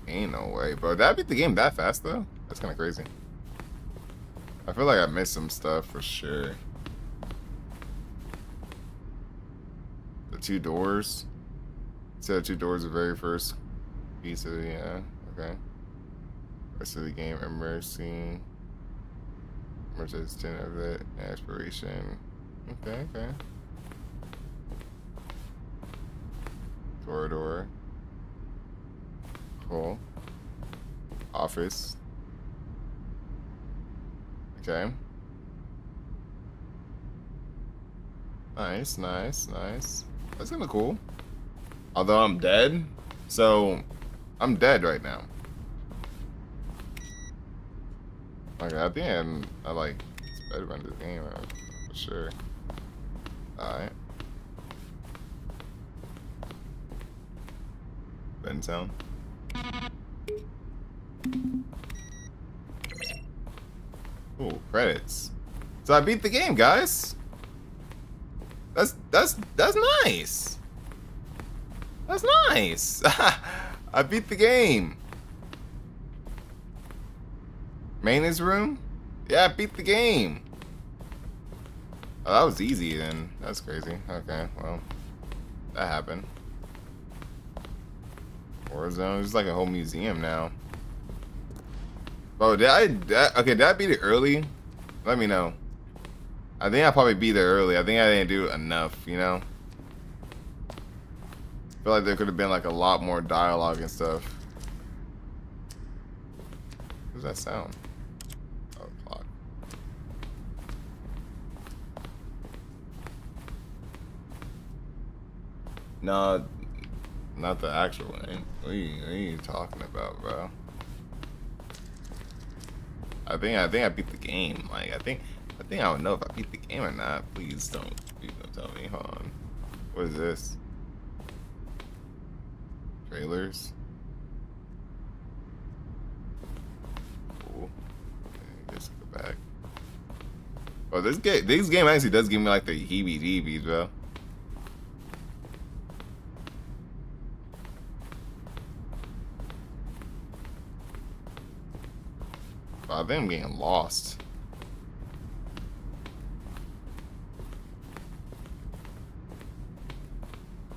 Ain't no way, bro. Did I beat the game that fast, though? That's kind of crazy. I feel like I missed some stuff for sure. The 2 doors. So 2 doors, the very first piece of it, yeah. Okay. Rest of the game, immersing. Resistant of it, aspiration. Okay, okay. Corridor. Cool. Office. Okay. Nice, nice, nice. That's kind of cool. Although I'm dead, so I'm dead right now. Okay, at the end, I like speedrun this game for sure. Alright. Bentown. Ooh, credits. So I beat the game, guys. That's nice. That's nice. I beat the game. Maintenance room? Yeah, I beat the game. Oh, that was easy then. That's crazy. Okay, well, that happened. Warzone. It's like a whole museum now. Oh, did I beat it early? Let me know. I think I probably beat it early. I think I didn't do enough, you know? I feel like there could have been like a lot more dialogue and stuff. What does that sound? Oh, clock. No, not the actual one. What are you talking about, bro? I think I beat the game. Like I think I don't know if I beat the game or not. Please don't tell me. Hold on. What is this? Trailers. Cool. Okay, just go back. Oh, this game actually does give me like the heebie-jeebies, bro. I think I'm getting lost.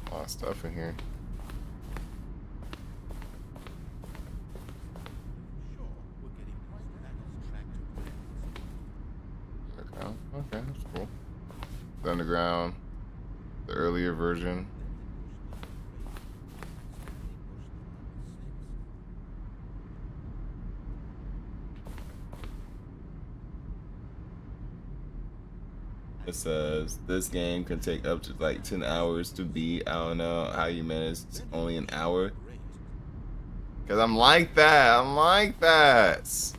A lot of stuff in here. Okay, that's cool. The underground, the earlier version. It says this game can take up to like 10 hours to beat. I don't know how you managed only an hour. Cause I'm like that. I'm like that.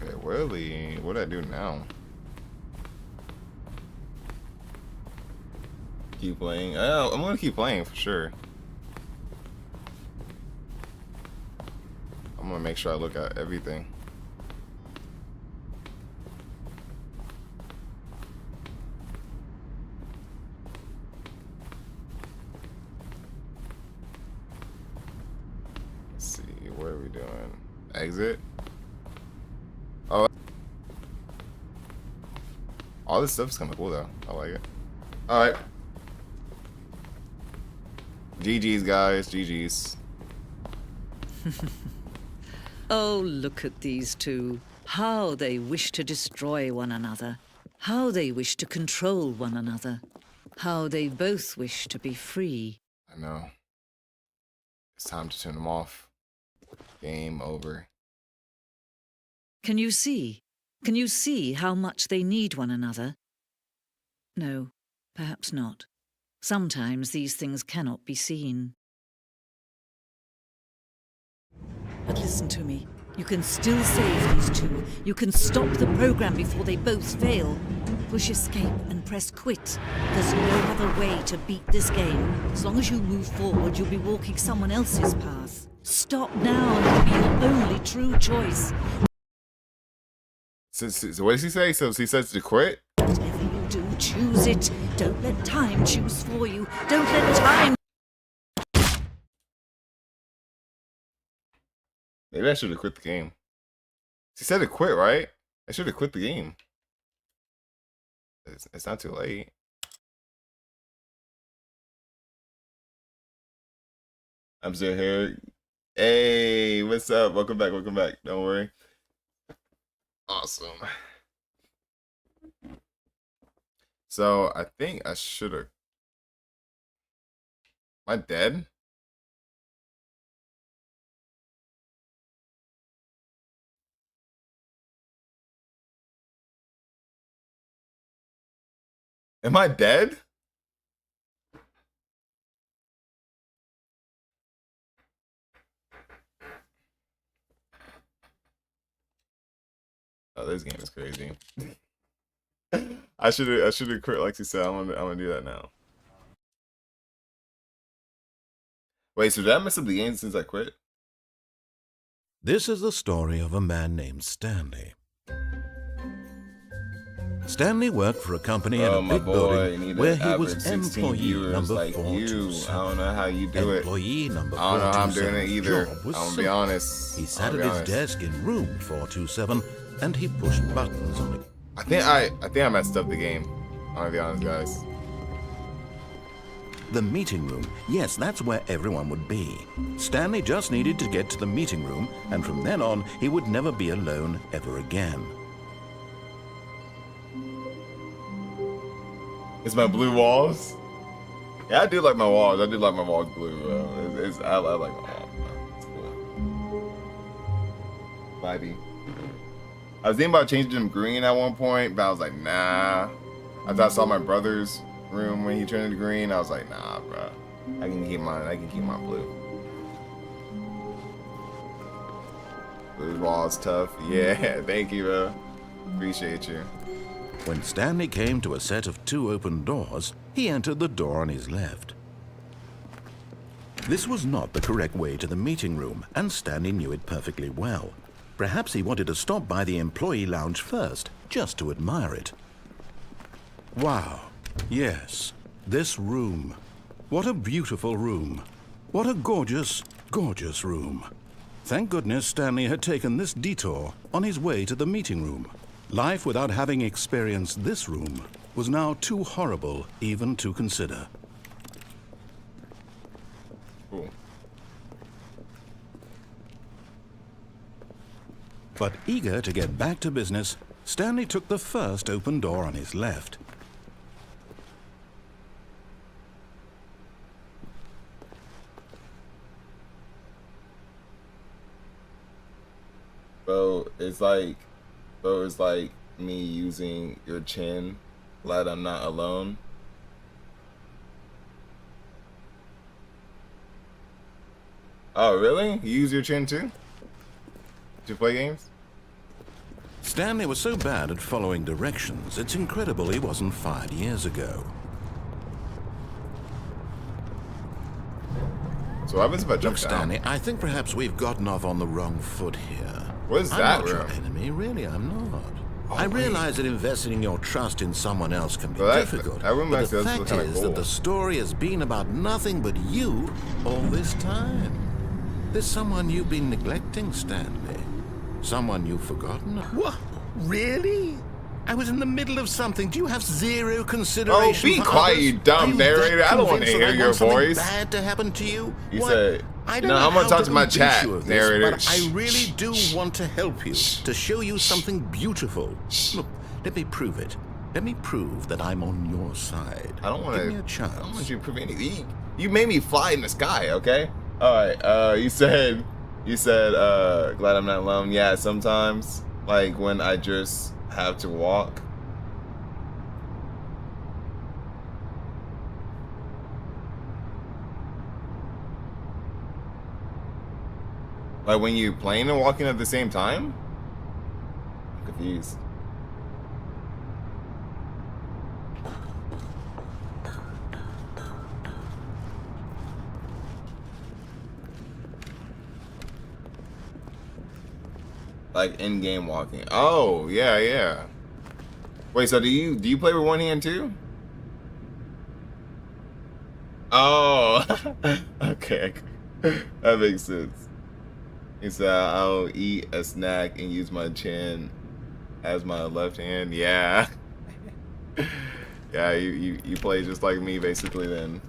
Okay, Willie, what do I do now? Keep playing. Oh, I'm gonna keep playing for sure. I'm gonna make sure I look at everything. Let's see, what are we doing? Exit? Oh, all this stuff is kind of cool though. I like it. All right. GG's, guys. GG's. Oh, look at these two. How they wish to destroy one another. How they wish to control one another. How they both wish to be free. I know. It's time to turn them off. Game over. Can you see? Can you see how much they need one another? No, perhaps not. Sometimes these things cannot be seen. But listen to me. You can still save these two. You can stop the program before they both fail. Push escape and press quit. There's no other way to beat this game. As long as you move forward, you'll be walking someone else's path. Stop now and it'll be your only true choice. So what does he say? So he says to quit? Whatever you do, choose it. Don't let time choose for you. Don't let time... Maybe I should have quit the game. He said to quit, right? I should have quit the game. It's not too late. I'm still here. Hey, what's up? Welcome back. Welcome back. Don't worry. Awesome. So I think I should have. Am I dead? Am I dead? Oh, this game is crazy. I should have quit like you said. I'm gonna do that now. Wait, so did I mess up the game since I quit? This is the story of a man named Stanley. Stanley worked for a company in a big building where he was employee number like 427. I don't know how you do it. Employee number I don't know how I'm doing it 427's either. job was I'm gonna be simple. honest. He sat at his desk in room 427 and he pushed buttons on it. I think I messed up the game. I'm gonna be honest, guys. The meeting room, yes, that's where everyone would be. Stanley just needed to get to the meeting room, and from then on, he would never be alone ever again. It's my blue walls. Yeah, I do like my walls. I do like my walls blue. I like my walls. It's cool. Vibey. I was thinking about changing them green at one point, but I was like, nah. After I saw my brother's room when he turned it green, I was like, nah, bro. I can keep mine blue. Blue walls tough. Yeah, thank you, bro. Appreciate you. When Stanley came to a set of 2 open doors, he entered the door on his left. This was not the correct way to the meeting room, and Stanley knew it perfectly well. Perhaps he wanted to stop by the employee lounge first, just to admire it. Wow. Yes, this room. What a beautiful room. What a gorgeous, gorgeous room. Thank goodness Stanley had taken this detour on his way to the meeting room. Life without having experienced this room was now too horrible even to consider. Cool. But eager to get back to business, Stanley took the first open door on his left. So it's like me using your chin, glad I'm not alone. Oh, really? You use your chin too? To play games? Stanley was so bad at following directions, it's incredible he wasn't fired years ago. So what happens if I jump Look, down? Stanley, I think perhaps we've gotten off on the wrong foot here. What is I'm that not your room? enemy, really, I'm not. Oh, I wait. realize that investing your trust in someone else can be Well, difficult, that room but actually the does fact look kinda is cool. that the story has been about nothing but you all this time. There's someone you've been neglecting, Stanley. Someone you've forgotten. What? Really? I was in the middle of something. Do you have zero consideration? Oh, be for quiet, others? you dumb Are you narrator. that I don't want to convinced hear that I your want something voice. bad to happen to you? You What? said, I don't no, know I'm gonna how talk to my convince chat, you of this, narrator. but I really do want to help you, to show you something beautiful. Look, let me prove it. Let me prove that I'm on your side. I don't want Give to. me a chance. I don't want you to prove anything. You made me fly in the sky, okay? All right. You said, glad I'm not alone. Yeah, sometimes, like when I just have to walk. Like when you playing and walking at the same time? I'm confused. Like in-game walking. Oh, yeah, yeah. Wait, so do you play with one hand too? Oh, okay. That makes sense. He said, I'll eat a snack and use my chin as my left hand. Yeah. Yeah, you play just like me basically then.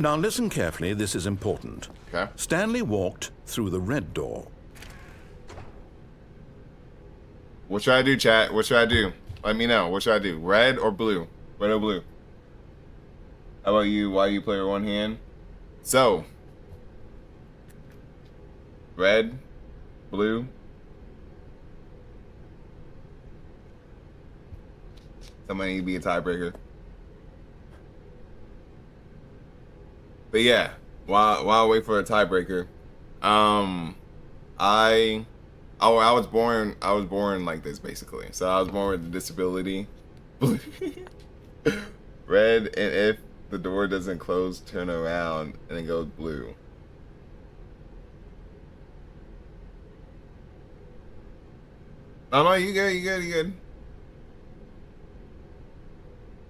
Now listen carefully, this is important. Okay. Stanley walked through the red door. What should I do, chat? What should I do? Let me know. What should I do? Red or blue? Red or blue? How about you? Why you play with one hand? So, red, blue. Somebody need to be a tiebreaker. But yeah, while I wait for a tiebreaker, I was born like this basically. So I was born with a disability. Red, and if the door doesn't close, turn around and it goes blue. No, you good.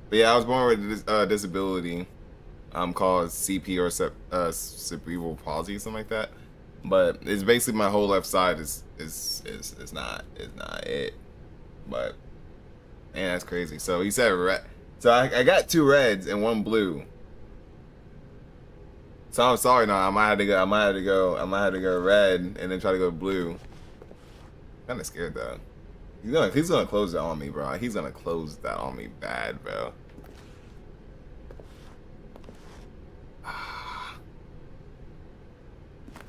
But yeah, I was born with a disability. Called CP or cerebral palsy, something like that. But it's basically my whole left side is not it. But man, that's crazy. So he said red. So I got 2 reds and 1 blue. So I'm sorry, no, I might have to go red and then try to go blue. Kind of scared though. He's gonna close that on me, bro. He's gonna close that on me bad, bro.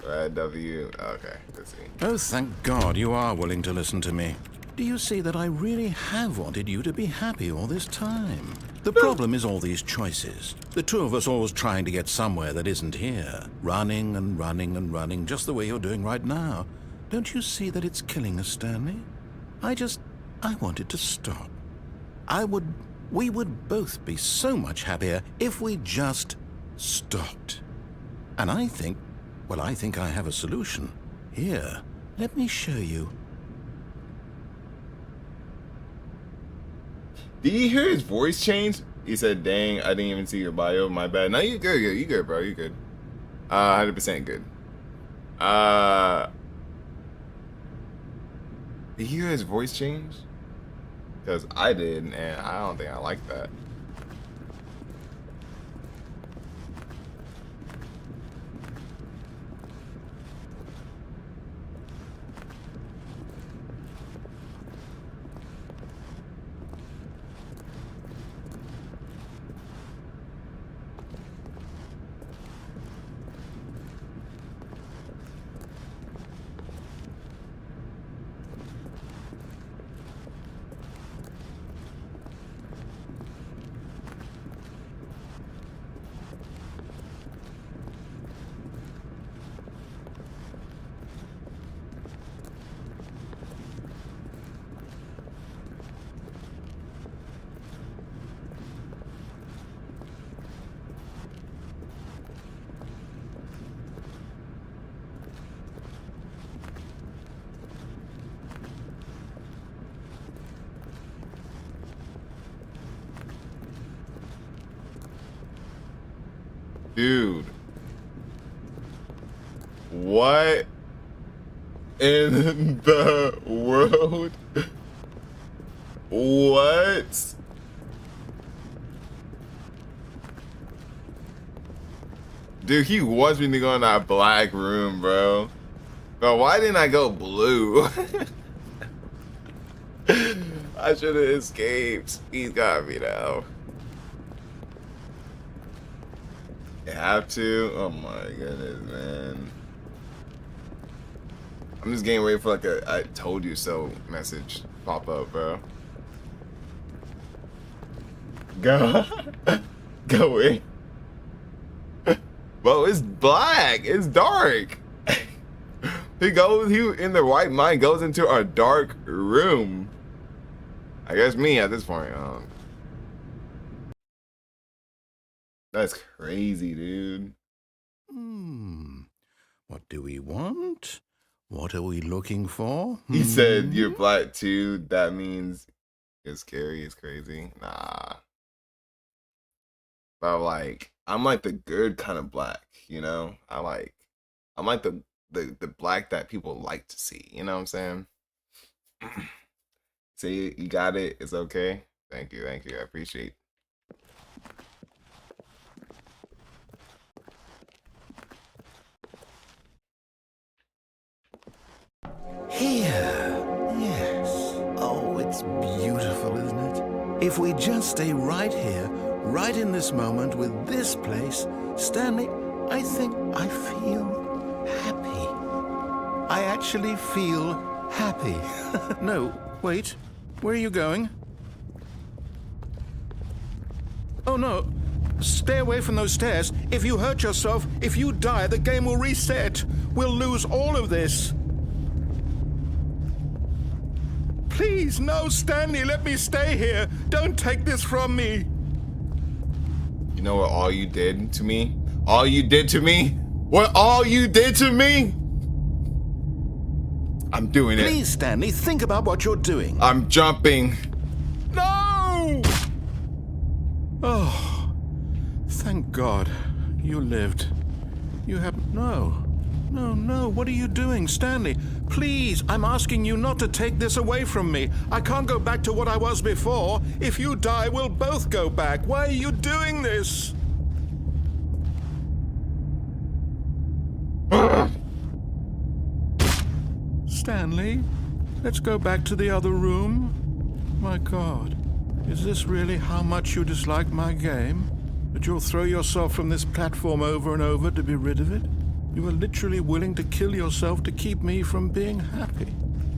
Red W. Okay, let's see. Oh, thank God you are willing to listen to me. Do you see that I really have wanted you to be happy all this time? The problem is all these choices. The two of us always trying to get somewhere that isn't here. Running and running and running, just the way you're doing right now. Don't you see that it's killing us, Stanley? I wanted to stop. We would both be so much happier if we just stopped. And I think I have a solution. Here, let me show you. Did you hear his voice change? He said, dang, I didn't even see your bio. My bad. No, you good. You good, bro. You good. 100% good. Did you hear his voice change? Because I did, and I don't think I like that. Dude. What in the world? What? Dude, he wants me to go in that black room, bro. Bro, why didn't I go blue? I should have escaped. He's got me now. You have to? Oh my goodness, man. I'm just getting ready for like a I told you so message pop up, bro. Go. Go in. Bro, it's black. It's dark. He in the right mind goes into a dark room. I guess me at this point. That's crazy, dude. What do we want? What are we looking for? He said you're black too. That means it's scary. It's crazy. Nah. But like, I'm like the good kind of black, you know? I'm like the black that people like to see. You know what I'm saying? See, you got it. It's okay. Thank you. I appreciate it. Here. Yes. Oh, it's beautiful, isn't it? If we just stay right here, right in this moment with this place, Stanley, I think I feel happy. I actually feel happy. No, wait. Where are you going? Oh, no. Stay away from those stairs. If you hurt yourself, if you die, the game will reset. We'll lose all of this. Please, no, Stanley, let me stay here. Don't take this from me. You know what all you did to me? All you did to me? What all you did to me? I'm doing it. Please, Stanley, think about what you're doing. I'm jumping. No! Oh, thank God. You lived. You have... No. What are you doing, Stanley? Please, I'm asking you not to take this away from me. I can't go back to what I was before. If you die, we'll both go back. Why are you doing this? Stanley, let's go back to the other room. My God, is this really how much you dislike my game? That you'll throw yourself from this platform over and over to be rid of it? You are literally willing to kill yourself to keep me from being happy.